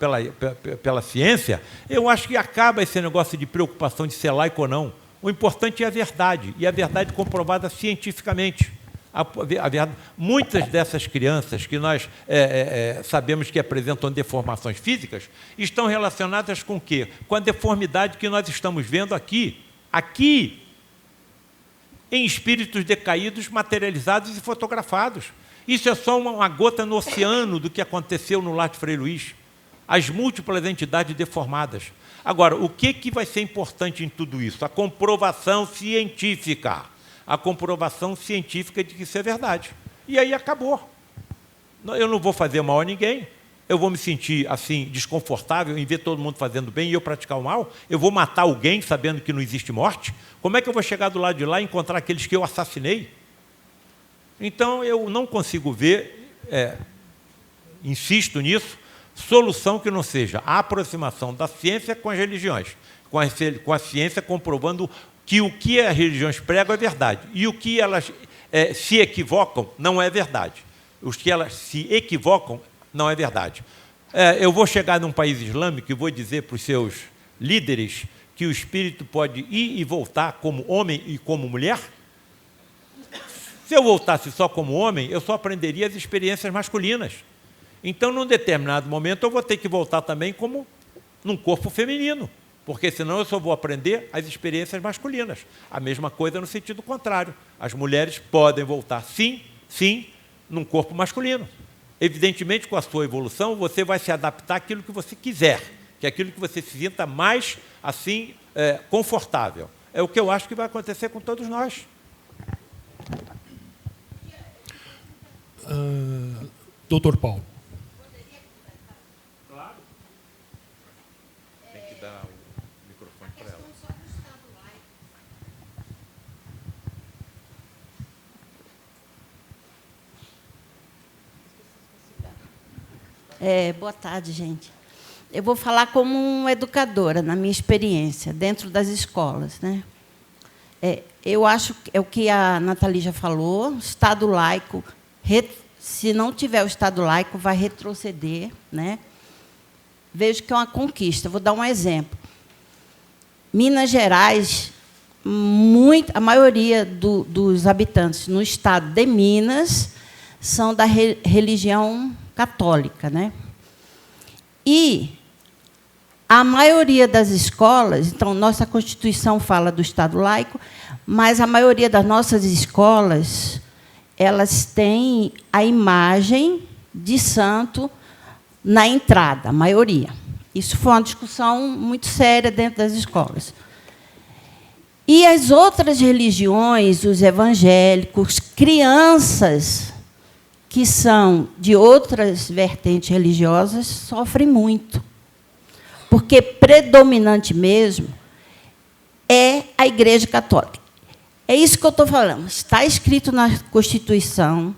pela ciência, eu acho que acaba esse negócio de preocupação de ser laico ou não. O importante é a verdade, e a verdade comprovada cientificamente. Muitas dessas crianças que nós sabemos que apresentam deformações físicas estão relacionadas com o quê? Com a deformidade que nós estamos vendo aqui em espíritos decaídos, materializados e fotografados. Isso é só uma gota no oceano do que aconteceu no Lar de Frei Luís. As múltiplas entidades deformadas. Agora, o que vai ser importante em tudo isso? A comprovação científica. A comprovação científica de que isso é verdade. E aí acabou. Eu não vou fazer mal a ninguém. Eu vou me sentir assim desconfortável em ver todo mundo fazendo bem e eu praticar o mal? Eu vou matar alguém sabendo que não existe morte? Como é que eu vou chegar do lado de lá e encontrar aqueles que eu assassinei? Então, eu não consigo ver, insisto nisso, solução que não seja a aproximação da ciência com as religiões, com a ciência comprovando que o que as religiões pregam é verdade, e o que elas se equivocam não é verdade. Os que elas se equivocam não é verdade. Eu vou chegar num país islâmico e vou dizer para os seus líderes que o espírito pode ir e voltar como homem e como mulher? Se eu voltasse só como homem, eu só aprenderia as experiências masculinas. Então, num determinado momento, eu vou ter que voltar também como num corpo feminino, porque senão eu só vou aprender as experiências masculinas. A mesma coisa no sentido contrário. As mulheres podem voltar, sim, num corpo masculino. Evidentemente, com a sua evolução, você vai se adaptar àquilo que você quiser, que é aquilo que você se sinta mais, assim, confortável. É o que eu acho que vai acontecer com todos nós. Doutor Paulo. Claro. Tem que dar o microfone para ela. Boa tarde, gente. Eu vou falar como uma educadora, na minha experiência, dentro das escolas, né? Eu acho que é o que a Nathalie já falou, Estado laico, se não tiver o Estado laico, vai retroceder, né? Vejo que é uma conquista. Vou dar um exemplo. Minas Gerais, a maioria dos habitantes no estado de Minas são da religião católica, né? E a maioria das escolas, então, nossa Constituição fala do Estado laico, mas a maioria das nossas escolas, elas têm a imagem de santo na entrada, a maioria. Isso foi uma discussão muito séria dentro das escolas. E as outras religiões, os evangélicos, crianças que são de outras vertentes religiosas, sofrem muito. Porque predominante mesmo é a Igreja Católica. É isso que eu estou falando. Está escrito na Constituição.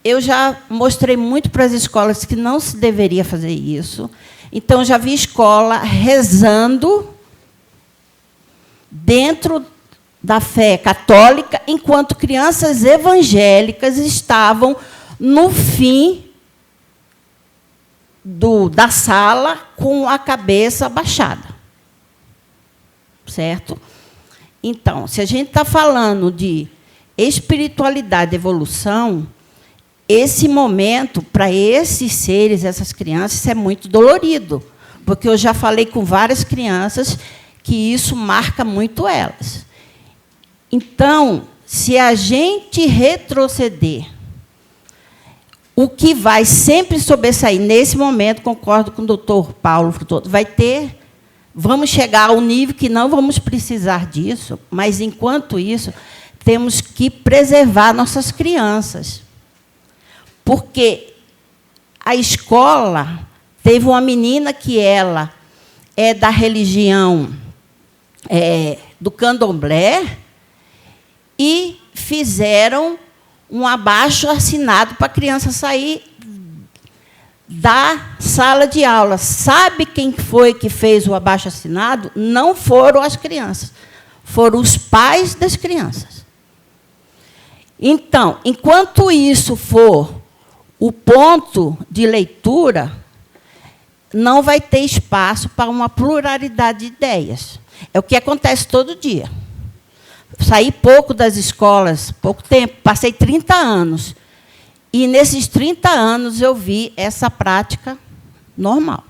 Eu já mostrei muito para as escolas que não se deveria fazer isso. Então, já vi escola rezando dentro da fé católica, enquanto crianças evangélicas estavam no fim da sala com a cabeça abaixada. Certo? Então, se a gente está falando de espiritualidade e evolução, esse momento, para esses seres, essas crianças, isso é muito dolorido, porque eu já falei com várias crianças que isso marca muito elas. Então, se a gente retroceder, o que vai sempre sobressair, nesse momento, concordo com o doutor Paulo, vamos chegar ao nível que não vamos precisar disso, mas, enquanto isso, temos que preservar nossas crianças. Porque a escola teve uma menina que ela é da religião do candomblé e fizeram um abaixo-assinado para a criança sair da sala de aula. Sabe quem foi que fez o abaixo-assinado? Não foram as crianças, foram os pais das crianças. Então, enquanto isso for o ponto de leitura, não vai ter espaço para uma pluralidade de ideias. É o que acontece todo dia. Saí pouco das escolas, pouco tempo, passei 30 anos. E, nesses 30 anos, eu vi essa prática normal.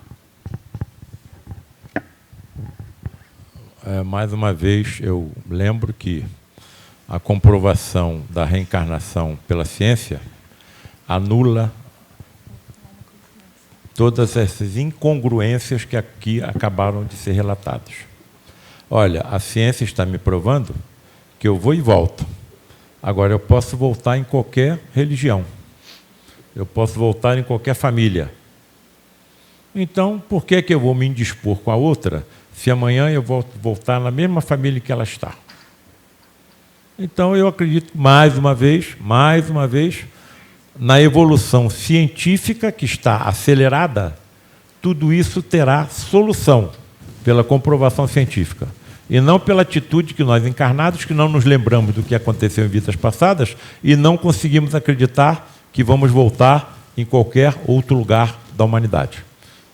Mais uma vez, eu lembro que a comprovação da reencarnação pela ciência anula todas essas incongruências que aqui acabaram de ser relatadas. Olha, a ciência está me provando que eu vou e volto. Agora, eu posso voltar em qualquer religião. Eu posso voltar em qualquer família. Então, por que eu vou me indispor com a outra, se amanhã eu vou voltar na mesma família que ela está? Então, eu acredito, mais uma vez, na evolução científica que está acelerada, tudo isso terá solução pela comprovação científica. E não pela atitude que nós, encarnados, que não nos lembramos do que aconteceu em vidas passadas e não conseguimos acreditar que vamos voltar em qualquer outro lugar da humanidade.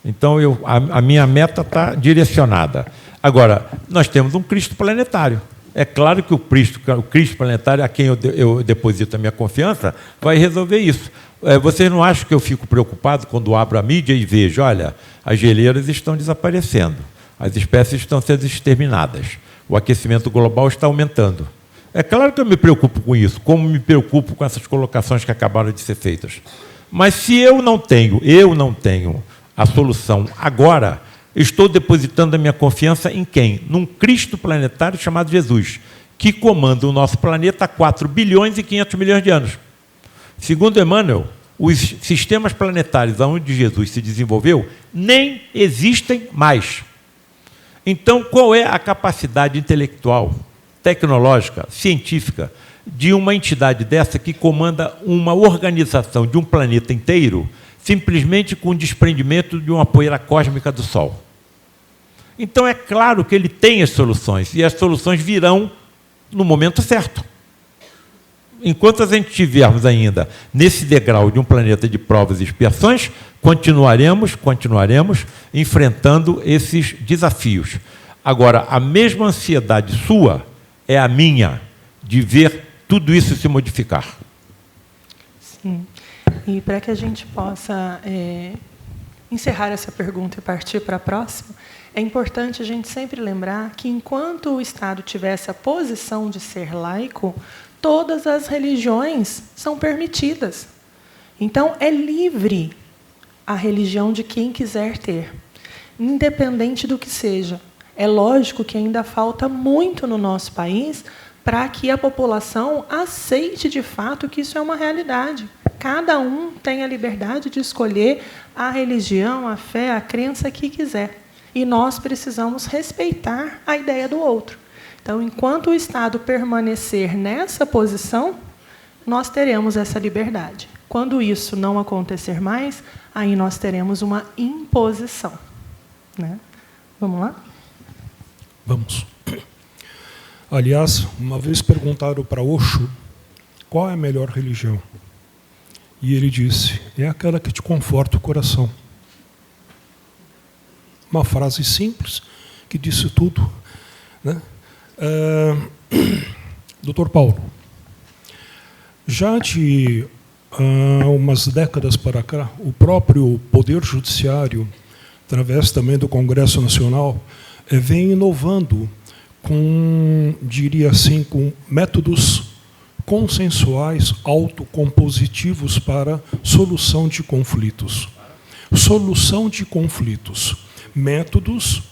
Então, a minha meta está direcionada. Agora, nós temos um Cristo planetário. É claro que o Cristo planetário, a quem eu deposito a minha confiança, vai resolver isso. Vocês não acham que eu fico preocupado quando abro a mídia e vejo, olha, as geleiras estão desaparecendo, as espécies estão sendo exterminadas, o aquecimento global está aumentando. É claro que eu me preocupo com isso, como me preocupo com essas colocações que acabaram de ser feitas. Mas se eu não tenho a solução agora, estou depositando a minha confiança em quem? Num Cristo planetário chamado Jesus, que comanda o nosso planeta há 4 bilhões e 500 milhões de anos. Segundo Emmanuel, os sistemas planetários onde Jesus se desenvolveu nem existem mais. Então, qual é a capacidade intelectual, tecnológica, científica, de uma entidade dessa que comanda uma organização de um planeta inteiro, simplesmente com o desprendimento de uma poeira cósmica do Sol? Então, é claro que ele tem as soluções, e as soluções virão no momento certo. Enquanto a gente estivermos ainda nesse degrau de um planeta de provas e expiações, continuaremos enfrentando esses desafios. Agora, a mesma ansiedade sua é a minha, de ver tudo isso se modificar. Sim. E para que a gente possa encerrar essa pergunta e partir para a próxima, é importante a gente sempre lembrar que, enquanto o Estado tivesse a posição de ser laico, todas as religiões são permitidas. Então, é livre a religião de quem quiser ter, independente do que seja. É lógico que ainda falta muito no nosso país para que a população aceite de fato que isso é uma realidade. Cada um tem a liberdade de escolher a religião, a fé, a crença que quiser. E nós precisamos respeitar a ideia do outro. Então, enquanto o Estado permanecer nessa posição, nós teremos essa liberdade. Quando isso não acontecer mais, aí nós teremos uma imposição. Né? Vamos lá? Vamos. Aliás, uma vez perguntaram para Osho qual é a melhor religião. E ele disse, é aquela que te conforta o coração. Uma frase simples que disse tudo, né? Doutor Paulo, já de umas décadas para cá, o próprio Poder Judiciário, através também do Congresso Nacional, vem inovando diria assim, com métodos consensuais, autocompositivos para solução de conflitos. Solução de conflitos. Métodos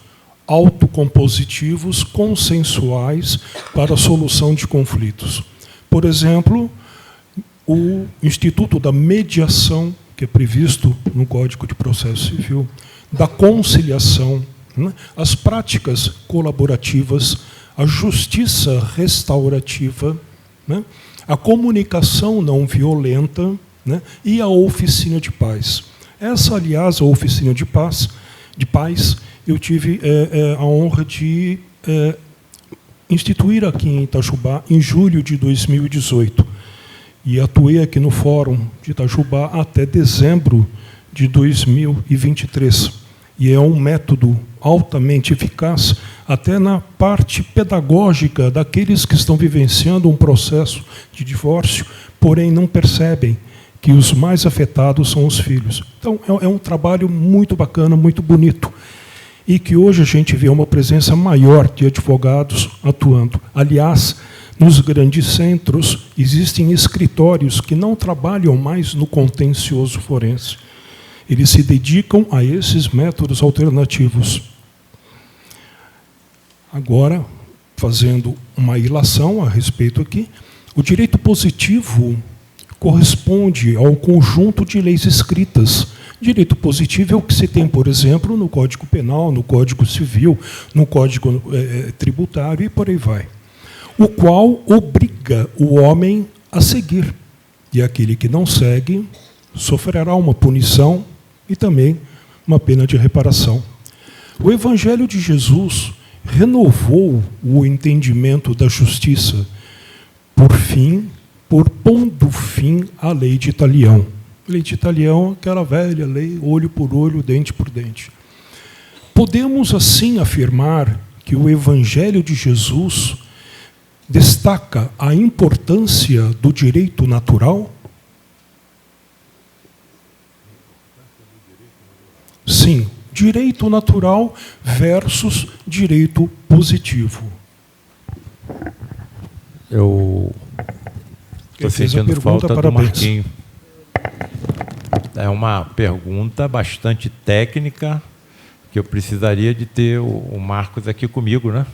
autocompositivos, consensuais para solução de conflitos. Por exemplo, o Instituto da Mediação, que é previsto no Código de Processo Civil, da conciliação, né? As práticas colaborativas, a justiça restaurativa, né? A comunicação não violenta, né? E a oficina de paz. Essa, aliás, a oficina de paz, eu tive a honra de instituir aqui em Itajubá em julho de 2018. E atuei aqui no Fórum de Itajubá até dezembro de 2023. E é um método altamente eficaz, até na parte pedagógica daqueles que estão vivenciando um processo de divórcio, porém não percebem que os mais afetados são os filhos. Então, é um trabalho muito bacana, muito bonito, e que hoje a gente vê uma presença maior de advogados atuando. Aliás, nos grandes centros, existem escritórios que não trabalham mais no contencioso forense. Eles se dedicam a esses métodos alternativos. Agora, fazendo uma ilação a respeito aqui, o direito positivo corresponde ao conjunto de leis escritas. Direito positivo é o que se tem, por exemplo, no Código Penal, no Código Civil, no Código Tributário e por aí vai, o qual obriga o homem a seguir. E aquele que não segue sofrerá uma punição e também uma pena de reparação. O Evangelho de Jesus renovou o entendimento da justiça, por pondo fim à lei de Italião. Lei de Italião, aquela velha lei, olho por olho, dente por dente. Podemos, assim, afirmar que o Evangelho de Jesus destaca a importância do direito natural? Sim, direito natural versus direito positivo. Eu estou sentindo falta do Marquinho. É uma pergunta bastante técnica que eu precisaria de ter o Marcos aqui comigo, né?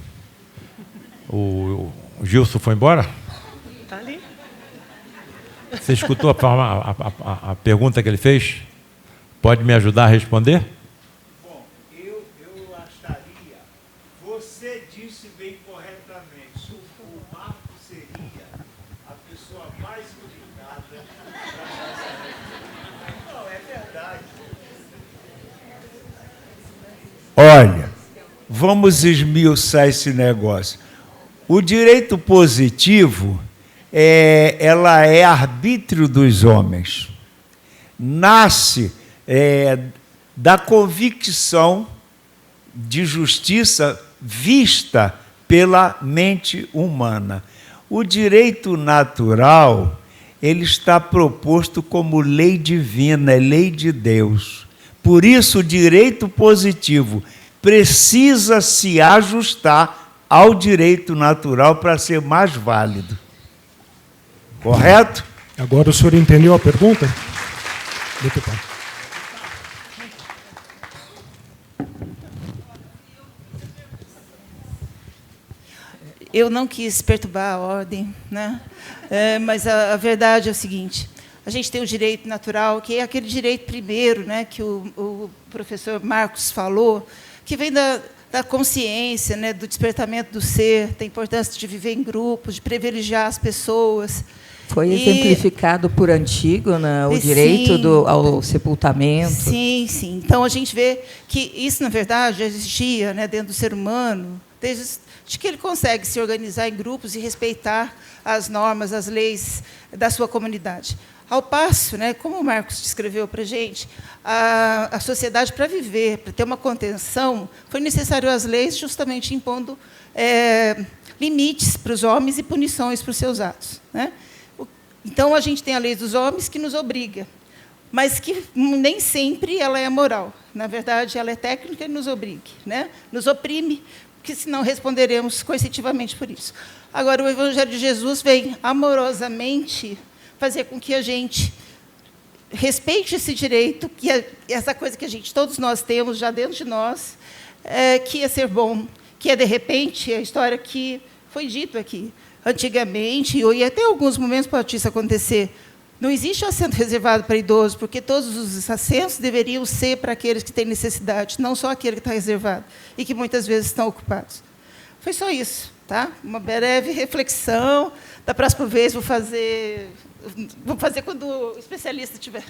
O Gilson foi embora? Está ali. Você escutou a pergunta que ele fez? Pode me ajudar a responder? Bom, eu acharia, você disse bem corretamente, o Marco seria a pessoa mais indicada para... Não, é verdade. Olha, vamos esmiuçar esse negócio. O direito positivo, ela é arbítrio dos homens. Nasce da convicção de justiça vista pela mente humana. O direito natural, ele está proposto como lei divina, é lei de Deus. Por isso, o direito positivo precisa se ajustar ao direito natural para ser mais válido. Correto? Agora o senhor entendeu a pergunta? Deputado. Eu não quis perturbar a ordem, né? Mas a verdade é o seguinte: a gente tem o direito natural, que é aquele direito primeiro, né, que o professor Marcos falou, que vem da consciência, né, do despertamento do ser, da importância de viver em grupos, de privilegiar as pessoas. Foi exemplificado por Antígona o direito ao sepultamento. Sim, sim. Então, a gente vê que isso, na verdade, já existia, né, dentro do ser humano, desde que ele consegue se organizar em grupos e respeitar as normas, as leis da sua comunidade. Ao passo, né, como o Marcos descreveu para a gente, a sociedade, para viver, para ter uma contenção, foi necessário as leis justamente impondo limites para os homens e punições para os seus atos, né? Então, a gente tem a lei dos homens que nos obriga, mas que nem sempre ela é moral. Na verdade, ela é técnica e nos obriga, né? Nos oprime, porque senão responderemos coercitivamente por isso. Agora, o Evangelho de Jesus vem amorosamente fazer com que a gente respeite esse direito, que é essa coisa que todos nós temos já dentro de nós, que é ser bom, que é, de repente, a história que foi dito aqui. Antigamente, e até alguns momentos pode isso acontecer, não existe assento reservado para idosos, porque todos os assentos deveriam ser para aqueles que têm necessidade, não só aquele que está reservado, e que muitas vezes estão ocupados. Foi só isso, tá? Uma breve reflexão. Da próxima vez vou fazer quando o especialista estiver.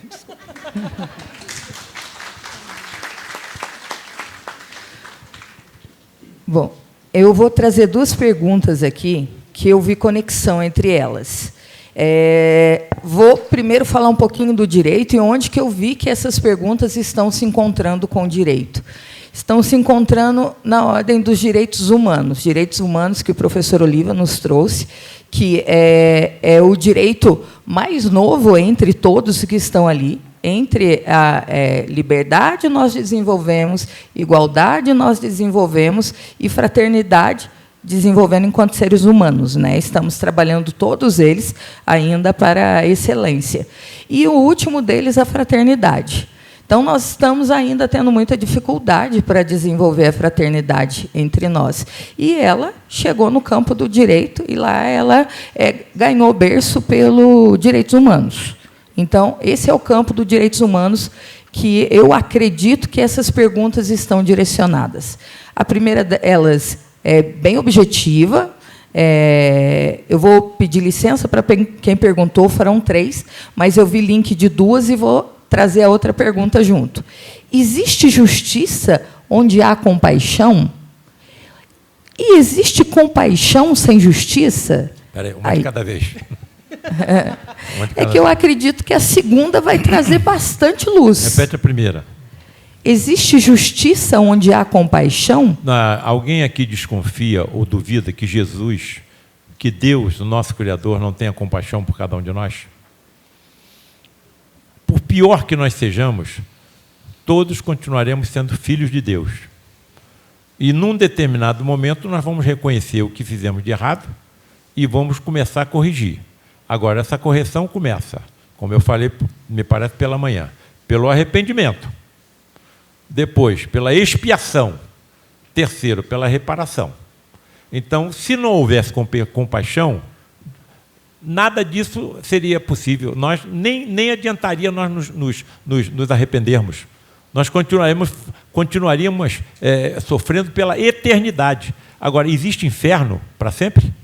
Bom, eu vou trazer 2 perguntas aqui, que eu vi conexão entre elas. Vou primeiro falar um pouquinho do direito e onde que eu vi que essas perguntas estão se encontrando com o direito. Estão se encontrando na ordem dos direitos humanos que o professor Oliva nos trouxe, que é o direito mais novo entre todos que estão ali. Entre a liberdade nós desenvolvemos, igualdade nós desenvolvemos e fraternidade desenvolvendo enquanto seres humanos, né? Estamos trabalhando todos eles ainda para a excelência. E o último deles, a fraternidade. Então, nós estamos ainda tendo muita dificuldade para desenvolver a fraternidade entre nós. E ela chegou no campo do direito, e lá ela ganhou berço pelos direitos humanos. Então, esse é o campo dos direitos humanos que eu acredito que essas perguntas estão direcionadas. A primeira delas é bem objetiva. Eu vou pedir licença para quem perguntou, foram 3, mas eu vi link de 2 e vou trazer a outra pergunta junto. Existe justiça onde há compaixão? E existe compaixão sem justiça? Espera aí, uma de cada vez. Que eu acredito que a segunda vai trazer bastante luz. Repete a primeira. Existe justiça onde há compaixão? Alguém aqui desconfia ou duvida que Jesus, que Deus, o nosso Criador, não tenha compaixão por cada um de nós? Por pior que nós sejamos, todos continuaremos sendo filhos de Deus. E, num determinado momento, nós vamos reconhecer o que fizemos de errado e vamos começar a corrigir. Agora, essa correção começa, como eu falei, me parece, pela manhã, pelo arrependimento. Depois, pela expiação. Terceiro, pela reparação. Então, se não houvesse compaixão, nada disso seria possível. Nós nem adiantaria nós nos arrependermos. Nós continuaríamos sofrendo pela eternidade. Agora, existe inferno para sempre?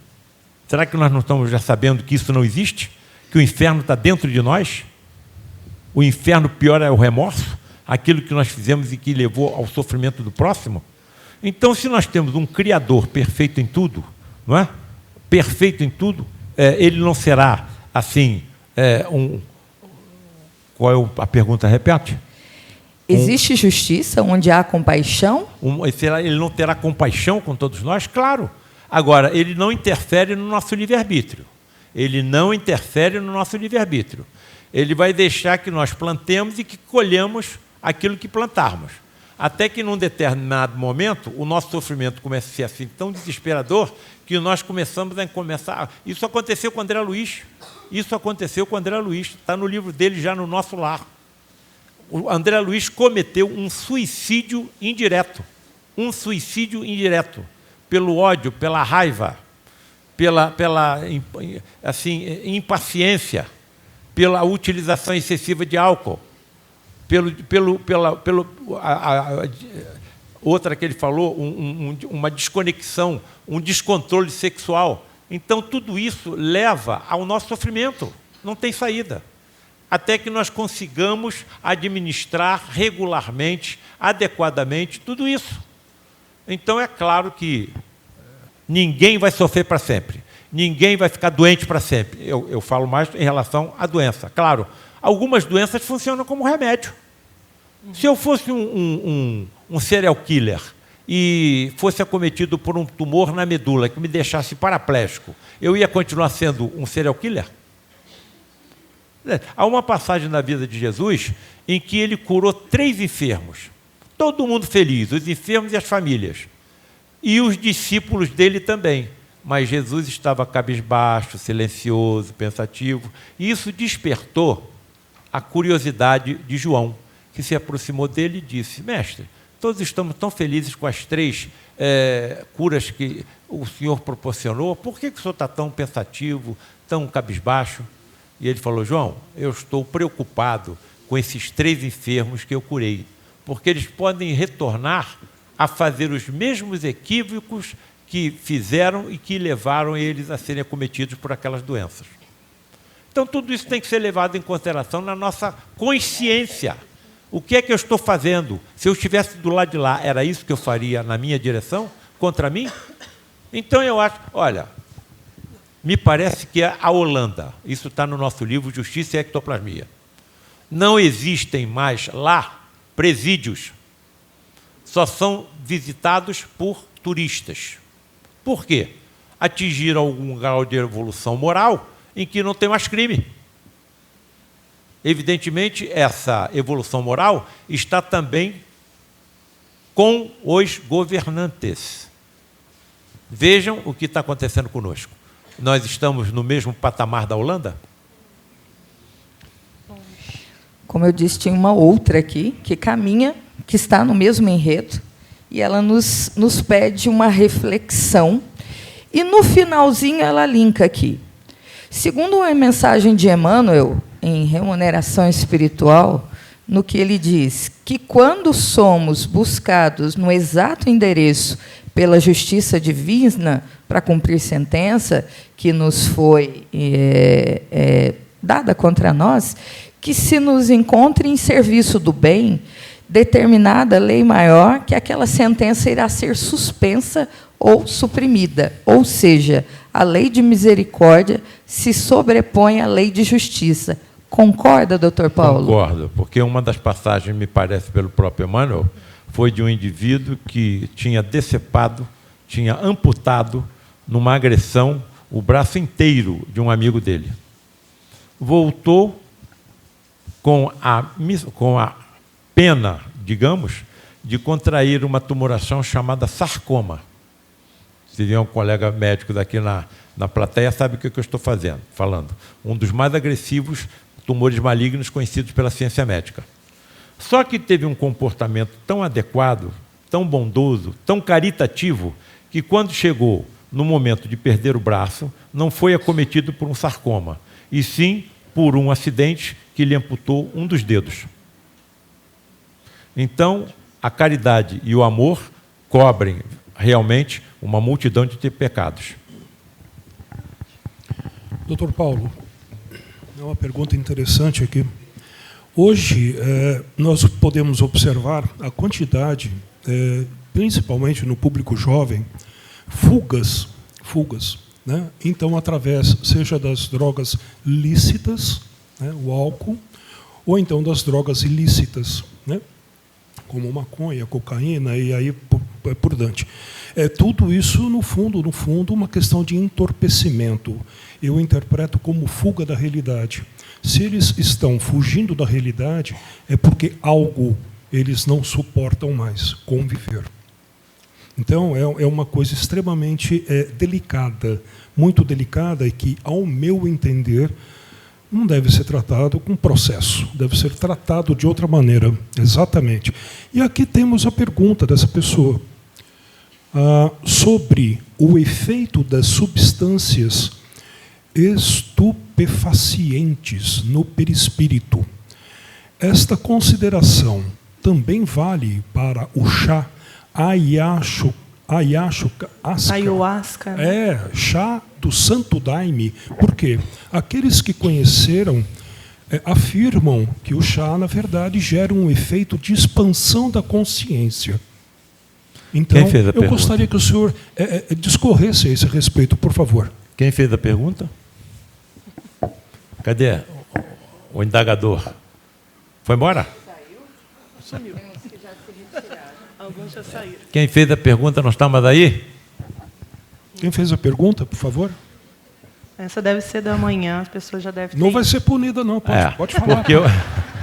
Será que nós não estamos já sabendo que isso não existe? Que o inferno está dentro de nós? O inferno pior é o remorso? Aquilo que nós fizemos e que levou ao sofrimento do próximo? Então, se nós temos um Criador perfeito em tudo, não é? Perfeito em tudo, ele não será assim Qual é a pergunta? Repete. Existe justiça onde há compaixão? Ele não terá compaixão com todos nós? Claro. Agora, ele não interfere no nosso livre-arbítrio. Ele não interfere no nosso livre-arbítrio. Ele vai deixar que nós plantemos e que colhamos aquilo que plantarmos. Até que, num determinado momento, o nosso sofrimento começa a ser assim tão desesperador que nós começamos a começar... Isso aconteceu com André Luiz. Isso aconteceu com André Luiz. Está no livro dele, já no Nosso Lar. O André Luiz cometeu um suicídio indireto. Um suicídio indireto. Pelo ódio, pela raiva, pela impaciência, pela utilização excessiva de álcool, outra que ele falou, uma desconexão, um descontrole sexual. Então, tudo isso leva ao nosso sofrimento. Não tem saída. Até que nós consigamos administrar regularmente, adequadamente, tudo isso. Então, é claro que ninguém vai sofrer para sempre. Ninguém vai ficar doente para sempre. Eu falo mais em relação à doença. Claro, algumas doenças funcionam como remédio. Se eu fosse um serial killer e fosse acometido por um tumor na medula que me deixasse paraplégico, eu ia continuar sendo um serial killer? Há uma passagem na vida de Jesus em que ele curou 3 enfermos. Todo mundo feliz, os enfermos e as famílias. e os discípulos dele também. Mas Jesus estava cabisbaixo, silencioso, pensativo, e isso despertou a curiosidade de João, que se aproximou dele e disse: mestre, todos estamos tão felizes com as 3 curas que o Senhor proporcionou, por que o Senhor está tão pensativo, tão cabisbaixo? E ele falou: João, eu estou preocupado com esses 3 enfermos que eu curei, porque eles podem retornar a fazer os mesmos equívocos que fizeram e que levaram eles a serem acometidos por aquelas doenças. Então, tudo isso tem que ser levado em consideração na nossa consciência. O que é que eu estou fazendo? Se eu estivesse do lado de lá, era isso que eu faria na minha direção, contra mim? Então, eu acho, olha, me parece que a Holanda, isso está no nosso livro Justiça e Ectoplasmia, não existem mais lá presídios, só são visitados por turistas. Por quê? Atingiram algum grau de evolução moral em que não tem mais crime. Evidentemente, essa evolução moral está também com os governantes. Vejam o que está acontecendo conosco. Nós estamos no mesmo patamar da Holanda? Como eu disse, tinha uma outra aqui que caminha, que está no mesmo enredo, e ela nos pede uma reflexão. E, no finalzinho, ela linka aqui. Segundo a mensagem de Emmanuel, em Remuneração Espiritual, no que ele diz que, quando somos buscados no exato endereço pela justiça divina para cumprir sentença que nos foi dada contra nós, que se nos encontre em serviço do bem, determinada lei maior, que aquela sentença irá ser suspensa ou suprimida. Ou seja, a lei de misericórdia se sobrepõe à lei de justiça. Concorda, doutor Paulo? Concordo, porque uma das passagens, me parece, pelo próprio Emmanuel, foi de um indivíduo que tinha decepado, tinha amputado, numa agressão, o braço inteiro de um amigo dele. Voltou com a pena, digamos, de contrair uma tumoração chamada sarcoma. Se vier um colega médico daqui na plateia, sabe o que eu estou falando. Um dos mais agressivos tumores malignos conhecidos pela ciência médica. Só que teve um comportamento tão adequado, tão bondoso, tão caritativo, que quando chegou no momento de perder o braço, não foi acometido por um sarcoma, e sim por um acidente que lhe amputou um dos dedos. Então, a caridade e o amor cobrem realmente uma multidão de pecados. Doutor Paulo, é uma pergunta interessante aqui. Hoje, nós podemos observar a quantidade, principalmente no público jovem, fugas, né? Então, através, seja das drogas lícitas, né, o álcool, ou então das drogas ilícitas, né, como maconha, cocaína e aí por diante. Tudo isso, no fundo, uma questão de entorpecimento. Eu interpreto como fuga da realidade. Se eles estão fugindo da realidade, é porque algo eles não suportam mais conviver. Então, é uma coisa extremamente delicada, muito delicada, e que, ao meu entender, não deve ser tratado com processo, deve ser tratado de outra maneira, exatamente. E aqui temos a pergunta dessa pessoa sobre o efeito das substâncias estupefacientes no perispírito. Esta consideração também vale para o chá ayahuasca. Ayahuasca. Chá do Santo Daime. Por quê? Aqueles que conheceram afirmam que o chá, na verdade, gera um efeito de expansão da consciência. Então, eu gostaria que o senhor discorresse a esse respeito, por favor. Quem fez a pergunta? Cadê o indagador? Foi embora? Saiu? Sumiu. Temos que já se retiraram. Alguns já saíram. Quem fez a pergunta não está mais aí? Quem fez a pergunta, por favor? Essa deve ser da manhã, as pessoas já devem ter... Não vai ser punida, não. Pode falar. Porque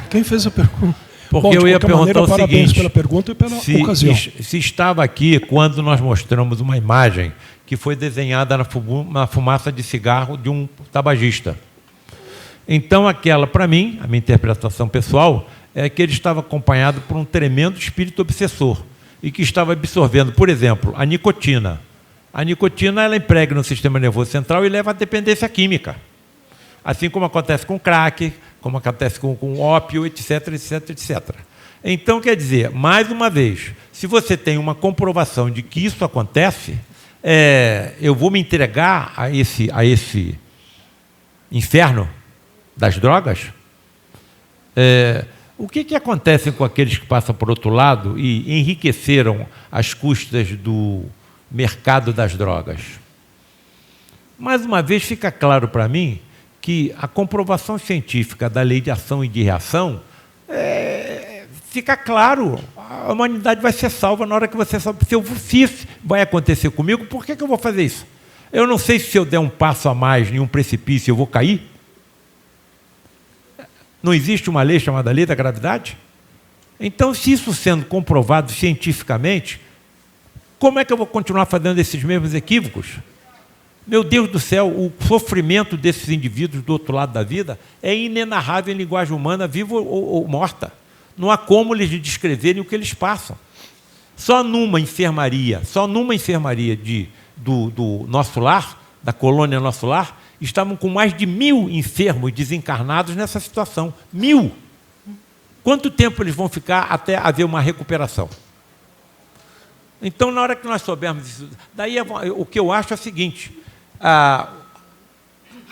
Quem fez a pergunta? Porque Bom, eu ia de qualquer perguntar maneira, o parabéns seguinte, pela pergunta e pela ocasião. se estava aqui quando nós mostramos uma imagem que foi desenhada na fumaça de cigarro de um tabagista. Então, aquela, para mim, a minha interpretação pessoal, é que ele estava acompanhado por um tremendo espírito obsessor e que estava absorvendo, por exemplo, a nicotina. A nicotina, ela impregna no sistema nervoso central e leva à dependência química. Assim como acontece com crack, como acontece com ópio, etc, etc, etc. Então, quer dizer, mais uma vez, se você tem uma comprovação de que isso acontece, eu vou me entregar a esse inferno das drogas? O que acontece com aqueles que passam por outro lado e enriqueceram às custas do mercado das drogas? Mais uma vez, fica claro para mim que a comprovação científica da lei de ação e de reação, fica claro, a humanidade vai ser salva na hora que você sabe. Se isso vai acontecer comigo, por que eu vou fazer isso? Eu não sei se eu der um passo a mais em um precipício eu vou cair. Não existe uma lei chamada lei da gravidade? Então, se isso sendo comprovado cientificamente, como é que eu vou continuar fazendo esses mesmos equívocos? Meu Deus do céu, o sofrimento desses indivíduos do outro lado da vida é inenarrável em linguagem humana, viva ou morta. Não há como eles descreverem o que eles passam. Só numa enfermaria do Nosso Lar, da colônia Nosso Lar, estavam com mais de 1000 enfermos desencarnados nessa situação. 1000! Quanto tempo eles vão ficar até haver uma recuperação? Então, na hora que nós soubermos isso, daí o que eu acho é o seguinte: a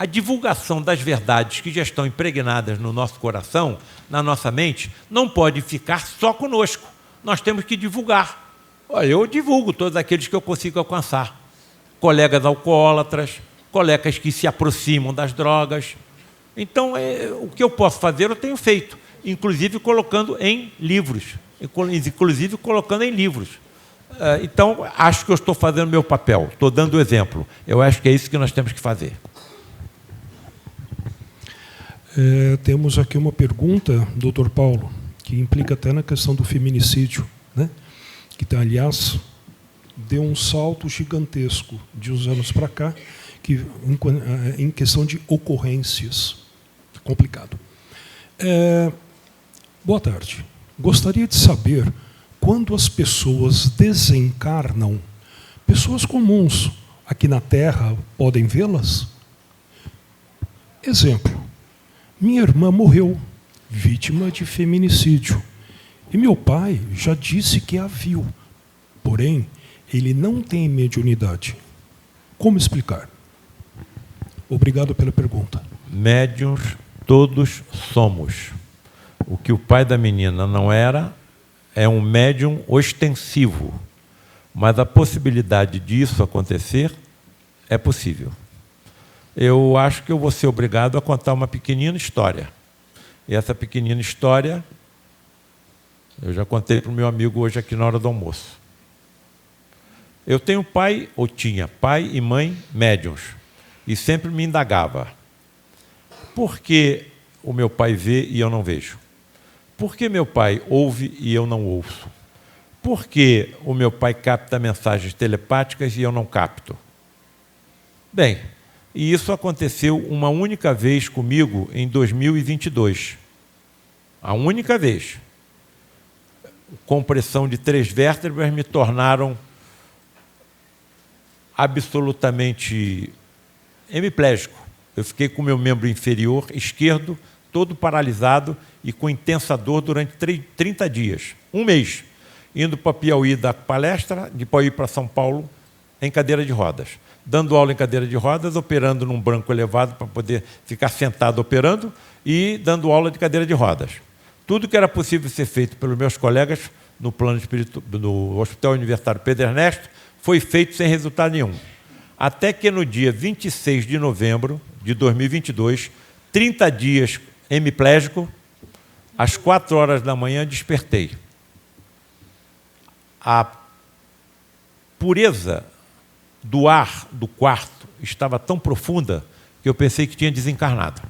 divulgação das verdades que já estão impregnadas no nosso coração, na nossa mente, não pode ficar só conosco. Nós temos que divulgar. Eu divulgo todos aqueles que eu consigo alcançar. Colegas alcoólatras, colegas que se aproximam das drogas. Então, o que eu posso fazer, eu tenho feito, inclusive colocando em livros. Então, acho que eu estou fazendo meu papel, estou dando o exemplo. Eu acho que é isso que nós temos que fazer. Temos aqui uma pergunta, doutor Paulo, que implica até na questão do feminicídio, né? Que, aliás, deu um salto gigantesco de uns anos para cá, que, em questão de ocorrências. Complicado. Boa tarde. Gostaria de saber, quando as pessoas desencarnam, pessoas comuns aqui na Terra podem vê-las? Exemplo. Minha irmã morreu, vítima de feminicídio. E meu pai já disse que a viu. Porém, ele não tem mediunidade. Como explicar? Obrigado pela pergunta. Médiuns todos somos. O que o pai da menina não era, é um médium ostensivo. Mas a possibilidade disso acontecer é possível. Eu acho que eu vou ser obrigado a contar uma pequenina história. E essa pequenina história, eu já contei para o meu amigo hoje aqui na hora do almoço. Eu tenho pai, ou tinha pai e mãe médiuns, e sempre me indagava: por que o meu pai vê e eu não vejo? Por que meu pai ouve e eu não ouço? Por que o meu pai capta mensagens telepáticas e eu não capto? Bem, e isso aconteceu uma única vez comigo em 2022. A única vez. Compressão de 3 vértebras me tornaram absolutamente hemiplégico. Eu fiquei com o meu membro inferior esquerdo todo paralisado e com intensa dor durante 30 dias, um mês, indo para Piauí dar palestra, de Piauí para São Paulo, em cadeira de rodas. Dando aula em cadeira de rodas, operando num banco elevado para poder ficar sentado operando e dando aula de cadeira de rodas. Tudo que era possível ser feito pelos meus colegas no plano espiritual, no Hospital Universitário Pedro Ernesto, foi feito sem resultado nenhum. Até que no dia 26 de novembro de 2022, 30 dias hemiplégico, às 4 horas da manhã despertei. A pureza do ar do quarto estava tão profunda que eu pensei que tinha desencarnado.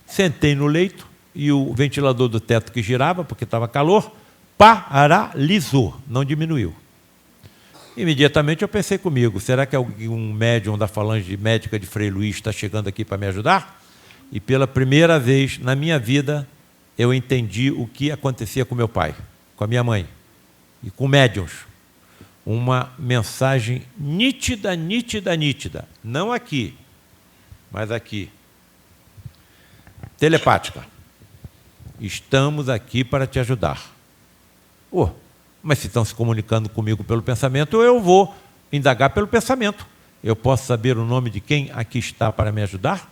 Sentei no leito, e o ventilador do teto que girava, porque estava calor, paralisou, não diminuiu. Imediatamente eu pensei comigo, será que algum médium da falange médica de Frei Luís está chegando aqui para me ajudar? E pela primeira vez na minha vida, eu entendi o que acontecia com meu pai, com a minha mãe e com médiuns. Uma mensagem nítida, nítida, nítida. Não aqui, mas aqui. Telepática. Estamos aqui para te ajudar. Mas se estão se comunicando comigo pelo pensamento, eu vou indagar pelo pensamento. Eu posso saber o nome de quem aqui está para me ajudar?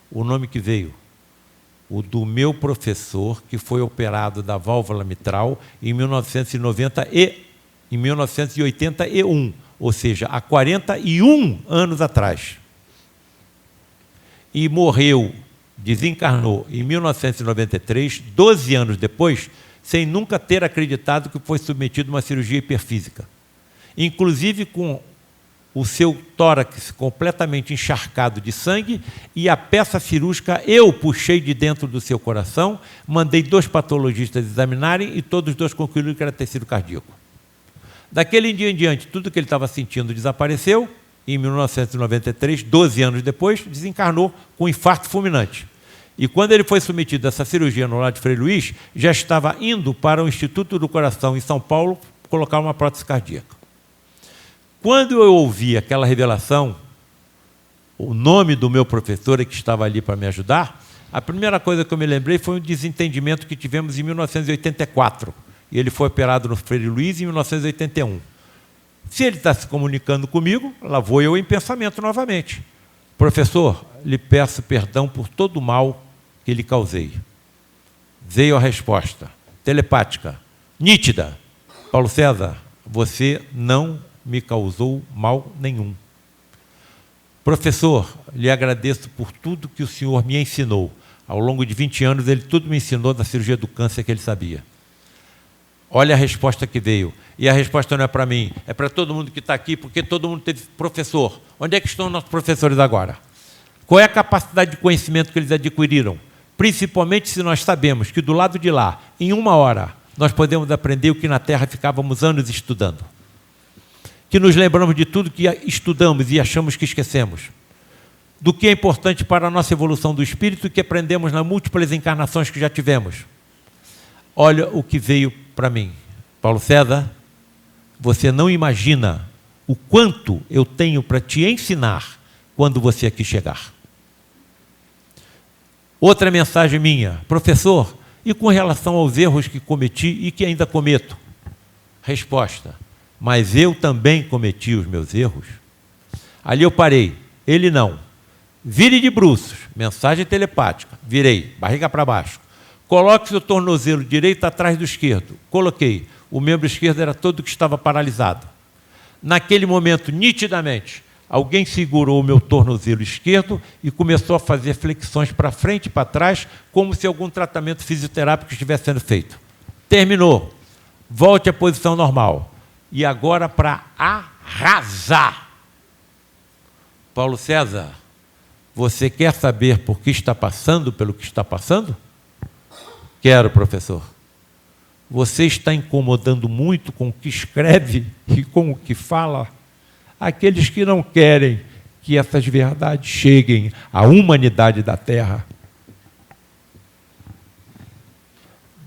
O nome que veio. O do meu professor, que foi operado da válvula mitral em 1981, ou seja, há 41 anos atrás. E morreu, desencarnou em 1993, 12 anos depois, sem nunca ter acreditado que foi submetido a uma cirurgia hiperfísica. Inclusive com o seu tórax completamente encharcado de sangue e a peça cirúrgica eu puxei de dentro do seu coração, mandei 2 patologistas examinarem e todos os 2 concluíram que era tecido cardíaco. Daquele dia em diante, tudo que ele estava sentindo desapareceu. Em 1993, 12 anos depois, desencarnou com infarto fulminante. E quando ele foi submetido a essa cirurgia no lar de Frei Luís, já estava indo para o Instituto do Coração, em São Paulo, colocar uma prótese cardíaca. Quando eu ouvi aquela revelação, o nome do meu professor que estava ali para me ajudar, a primeira coisa que eu me lembrei foi um desentendimento que tivemos em 1984. E ele foi operado no Frei Luís em 1981. Se ele está se comunicando comigo, lá vou eu em pensamento novamente. Professor, lhe peço perdão por todo o mal que lhe causei. Veio a resposta, telepática, nítida. Paulo César, você não me causou mal nenhum. Professor, lhe agradeço por tudo que o senhor me ensinou. Ao longo de 20 anos, ele tudo me ensinou da cirurgia do câncer que ele sabia. Olha a resposta que veio. E a resposta não é para mim, é para todo mundo que está aqui, porque todo mundo teve professor. Onde é que estão nossos professores agora? Qual é a capacidade de conhecimento que eles adquiriram? Principalmente se nós sabemos que do lado de lá, em 1 hora, nós podemos aprender o que na Terra ficávamos anos estudando. Que nos lembramos de tudo que estudamos e achamos que esquecemos. Do que é importante para a nossa evolução do espírito e que aprendemos nas múltiplas encarnações que já tivemos. Olha o que veio para mim. Paulo César, você não imagina o quanto eu tenho para te ensinar quando você aqui chegar. Outra mensagem minha, professor, e com relação aos erros que cometi e que ainda cometo? Resposta, mas eu também cometi os meus erros. Ali eu parei, ele não. Vire de bruços, mensagem telepática, virei, barriga para baixo. Coloque seu tornozelo direito atrás do esquerdo. Coloquei. O membro esquerdo era todo que estava paralisado. Naquele momento, nitidamente, alguém segurou o meu tornozelo esquerdo e começou a fazer flexões para frente e para trás, como se algum tratamento fisioterápico estivesse sendo feito. Terminou. Volte à posição normal. E agora para arrasar. Paulo César, você quer saber por que está passando pelo que está passando? Quero, professor. Você está incomodando muito com o que escreve e com o que fala aqueles que não querem que essas verdades cheguem à humanidade da Terra.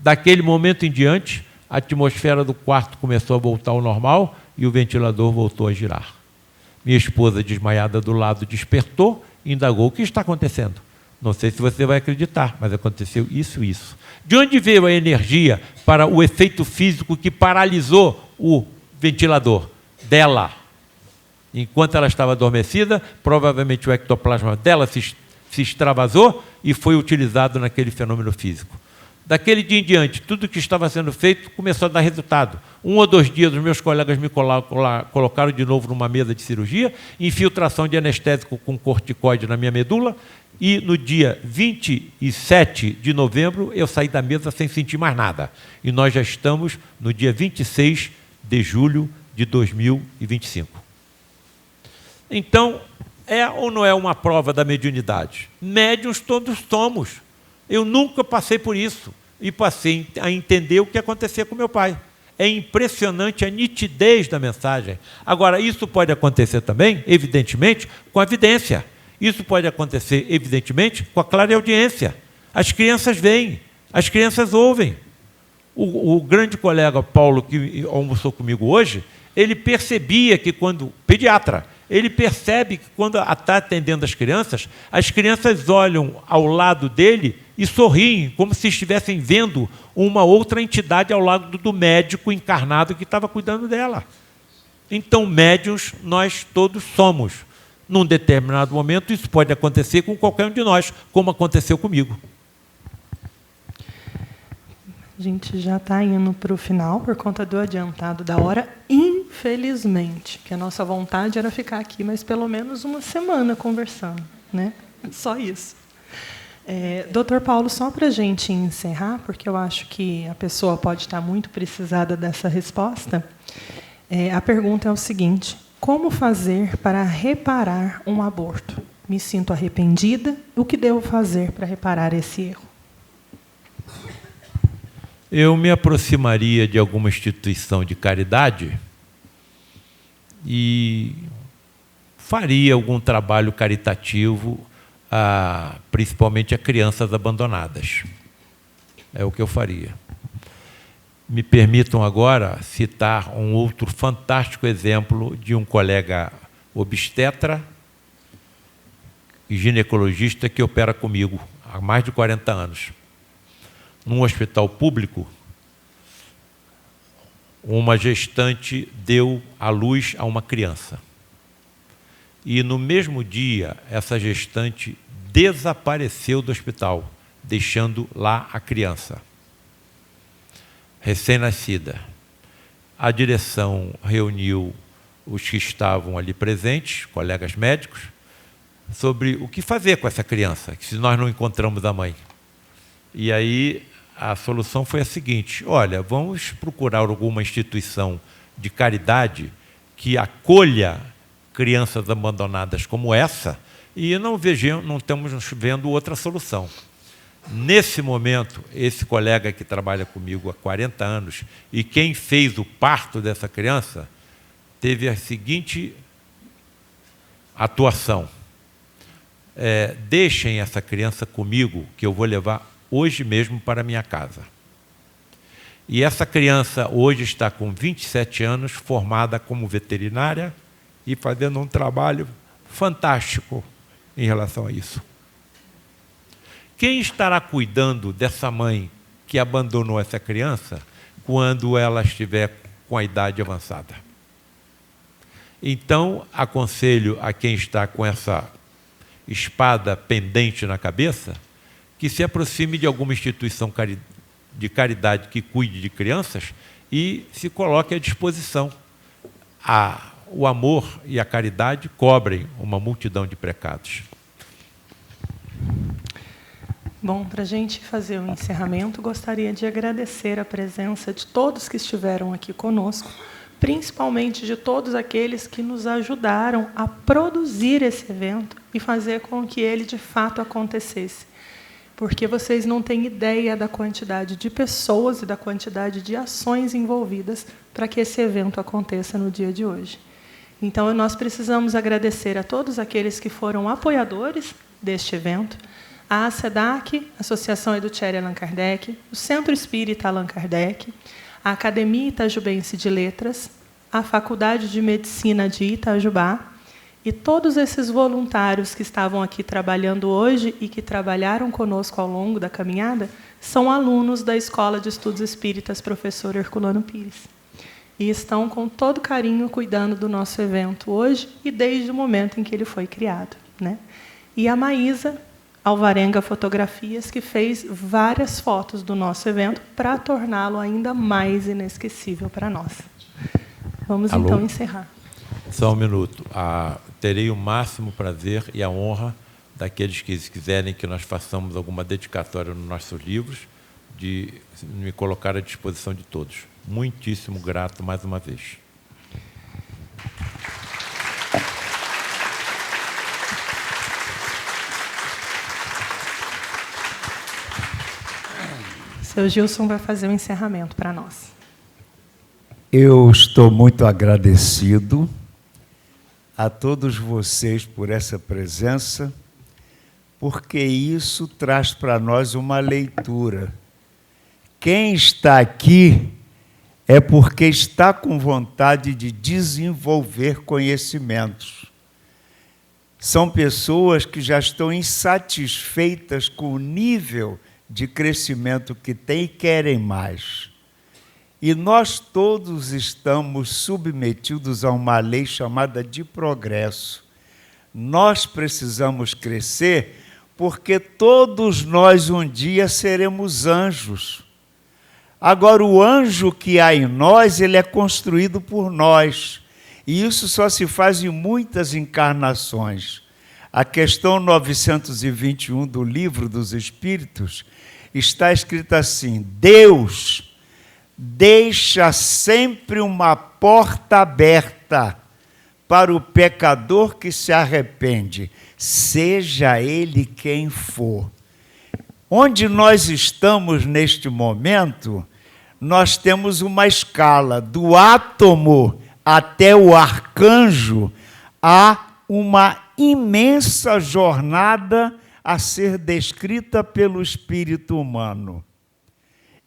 Daquele momento em diante, a atmosfera do quarto começou a voltar ao normal e o ventilador voltou a girar. Minha esposa, desmaiada do lado, despertou e indagou: o que está acontecendo? Não sei se você vai acreditar, mas aconteceu isso e isso. De onde veio a energia para o efeito físico que paralisou o ventilador? Dela. Enquanto ela estava adormecida, provavelmente o ectoplasma dela se extravasou e foi utilizado naquele fenômeno físico. Daquele dia em diante, tudo que estava sendo feito começou a dar resultado. 1 ou 2 dias, os meus colegas me colocaram de novo numa mesa de cirurgia, infiltração de anestésico com corticoide na minha medula, e no dia 27 de novembro eu saí da mesa sem sentir mais nada. E nós já estamos no dia 26 de julho de 2025. Então, é ou não é uma prova da mediunidade? Médiuns todos somos. Eu nunca passei por isso e passei a entender o que acontecia com meu pai. É impressionante a nitidez da mensagem. Agora, isso pode acontecer também, evidentemente, com a evidência. Isso pode acontecer, evidentemente, com a clareaudiência. As crianças veem, as crianças ouvem. O grande colega Paulo, que almoçou comigo hoje, ele percebia que quando... Pediatra, ele percebe que quando está atendendo as crianças olham ao lado dele e sorriem, como se estivessem vendo uma outra entidade ao lado do médico encarnado que estava cuidando dela. Então, médiuns nós todos somos. Num determinado momento, isso pode acontecer com qualquer um de nós, como aconteceu comigo. A gente já está indo para o final por conta do adiantado da hora, infelizmente, que a nossa vontade era ficar aqui, mas pelo menos uma semana conversando, né? Só isso. Doutor Paulo, só para a gente encerrar, porque eu acho que a pessoa pode estar muito precisada dessa resposta, a pergunta é o seguinte: como fazer para reparar um aborto? Me sinto arrependida, o que devo fazer para reparar esse erro? Eu me aproximaria de alguma instituição de caridade e faria algum trabalho caritativo, principalmente a crianças abandonadas. É o que eu faria. Me permitam agora citar um outro fantástico exemplo de um colega obstetra e ginecologista que opera comigo há mais de 40 anos. Num hospital público, uma gestante deu à luz a uma criança. E, no mesmo dia, essa gestante desapareceu do hospital, deixando lá a criança, recém-nascida. A direção reuniu os que estavam ali presentes, colegas médicos, sobre o que fazer com essa criança, se nós não encontramos a mãe. E aí a solução foi a seguinte: olha, vamos procurar alguma instituição de caridade que acolha crianças abandonadas como essa, e não estamos vendo outra solução. Nesse momento, esse colega que trabalha comigo há 40 anos e quem fez o parto dessa criança teve a seguinte atuação: deixem essa criança comigo, que eu vou levar hoje mesmo para minha casa. E essa criança hoje está com 27 anos, formada como veterinária e fazendo um trabalho fantástico em relação a isso. Quem estará cuidando dessa mãe que abandonou essa criança quando ela estiver com a idade avançada? Então, aconselho a quem está com essa espada pendente na cabeça que se aproxime de alguma instituição de caridade que cuide de crianças e se coloque à disposição. O amor e a caridade cobrem uma multidão de pecados. Bom, para a gente fazer o encerramento, gostaria de agradecer a presença de todos que estiveram aqui conosco, principalmente de todos aqueles que nos ajudaram a produzir esse evento e fazer com que ele, de fato, acontecesse. Porque vocês não têm ideia da quantidade de pessoas e da quantidade de ações envolvidas para que esse evento aconteça no dia de hoje. Então, nós precisamos agradecer a todos aqueles que foram apoiadores deste evento, a ASEDAC, Associação Educhéria Allan Kardec, o Centro Espírita Allan Kardec, a Academia Itajubense de Letras, a Faculdade de Medicina de Itajubá, e todos esses voluntários que estavam aqui trabalhando hoje e que trabalharam conosco ao longo da caminhada são alunos da Escola de Estudos Espíritas Professor Herculano Pires. E estão com todo carinho cuidando do nosso evento hoje e desde o momento em que ele foi criado, né? E a Maísa Alvarenga Fotografias, que fez várias fotos do nosso evento para torná-lo ainda mais inesquecível para nós. Vamos, então, encerrar. Só um minuto. Terei o máximo prazer e a honra daqueles que quiserem que nós façamos alguma dedicatória nos nossos livros, de me colocar à disposição de todos. Muitíssimo grato mais uma vez. Seu Gilson vai fazer o encerramento para nós. Eu estou muito agradecido a todos vocês por essa presença, porque isso traz para nós uma leitura. Quem está aqui é porque está com vontade de desenvolver conhecimentos. São pessoas que já estão insatisfeitas com o nível de crescimento que têm e querem mais. E nós todos estamos submetidos a uma lei chamada de progresso. Nós precisamos crescer porque todos nós um dia seremos anjos. Agora, o anjo que há em nós, ele é construído por nós. E isso só se faz em muitas encarnações. A questão 921 do Livro dos Espíritos está escrita assim: Deus deixa sempre uma porta aberta para o pecador que se arrepende, seja ele quem for. Onde nós estamos neste momento, nós temos uma escala, do átomo até o arcanjo, há uma imensa jornada a ser descrita pelo espírito humano.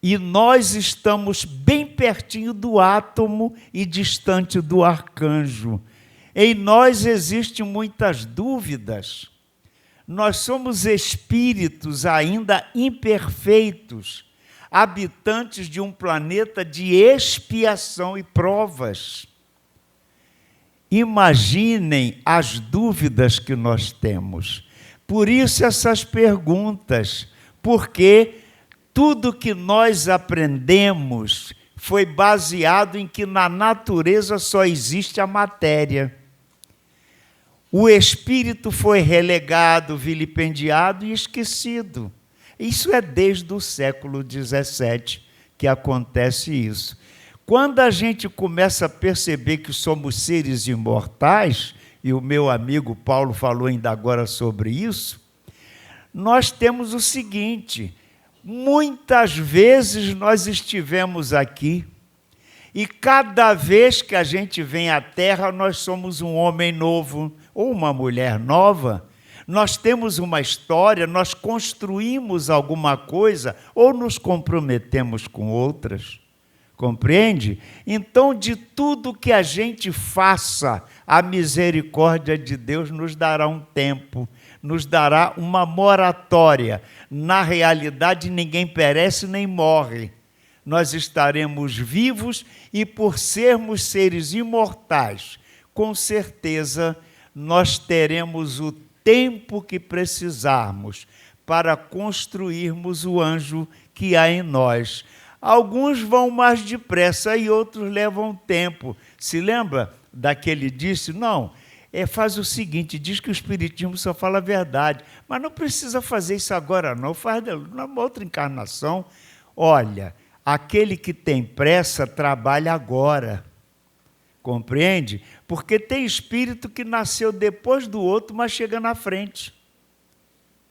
E nós estamos bem pertinho do átomo e distante do arcanjo. Em nós existem muitas dúvidas. Nós somos espíritos ainda imperfeitos, habitantes de um planeta de expiação e provas. Imaginem as dúvidas que nós temos. Por isso essas perguntas, porque tudo que nós aprendemos foi baseado em que na natureza só existe a matéria. O espírito foi relegado, vilipendiado e esquecido. Isso é desde o século XVII que acontece isso. Quando a gente começa a perceber que somos seres imortais, e o meu amigo Paulo falou ainda agora sobre isso, nós temos o seguinte: muitas vezes nós estivemos aqui, e cada vez que a gente vem à Terra, nós somos um homem novo ou uma mulher nova. Nós temos uma história, nós construímos alguma coisa ou nos comprometemos com outras. Compreende? Então, de tudo que a gente faça, a misericórdia de Deus nos dará um tempo, nos dará uma moratória. Na realidade, ninguém perece nem morre. Nós estaremos vivos e, por sermos seres imortais, com certeza, nós teremos o tempo que precisarmos para construirmos o anjo que há em nós. Alguns vão mais depressa e outros levam tempo. Se lembra daquele disse? Não, faz o seguinte, diz que o Espiritismo só fala a verdade, mas não precisa fazer isso agora não, faz numa outra encarnação. Olha, aquele que tem pressa trabalha agora. Compreende? Porque tem espírito que nasceu depois do outro, mas chega na frente.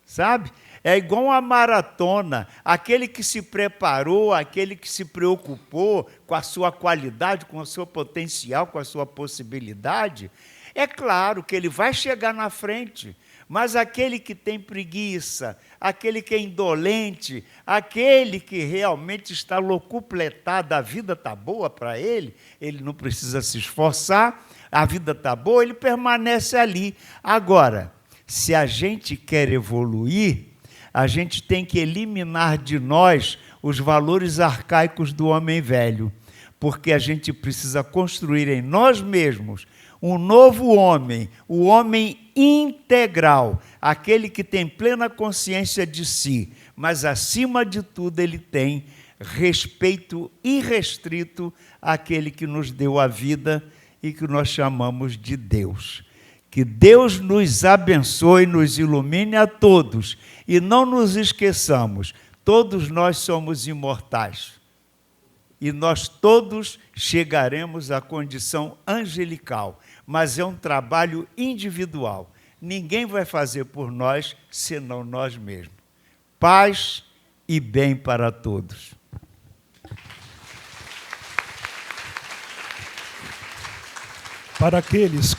Sabe? É igual uma maratona. Aquele que se preparou, aquele que se preocupou com a sua qualidade, com o seu potencial, com a sua possibilidade, é claro que ele vai chegar na frente. Mas aquele que tem preguiça, aquele que é indolente, aquele que realmente está locupletado, a vida está boa para ele não precisa se esforçar, a vida está boa, ele permanece ali. Agora, se a gente quer evoluir, a gente tem que eliminar de nós os valores arcaicos do homem velho, porque a gente precisa construir em nós mesmos um novo homem, o homem integral, aquele que tem plena consciência de si, mas, acima de tudo, ele tem respeito irrestrito àquele que nos deu a vida e que nós chamamos de Deus. Que Deus nos abençoe, nos ilumine a todos. E não nos esqueçamos, todos nós somos imortais. E nós todos chegaremos à condição angelical. Mas é um trabalho individual. Ninguém vai fazer por nós, senão nós mesmos. Paz e bem para todos. Para aqueles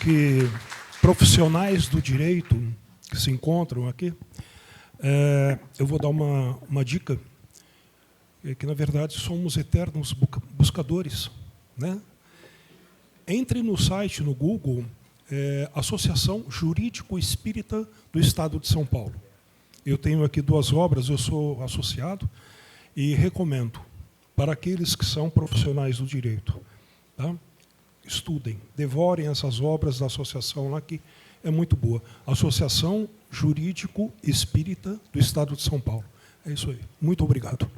profissionais do direito que se encontram aqui, eu vou dar uma dica, que, na verdade, somos eternos buscadores, né? Entre no site, no Google, Associação Jurídico Espírita do Estado de São Paulo. Eu tenho aqui 2 obras, eu sou associado, e recomendo para aqueles que são profissionais do direito. Tá? Estudem, devorem essas obras da associação lá, que é muito boa. Associação Jurídico Espírita do Estado de São Paulo. É isso aí. Muito obrigado.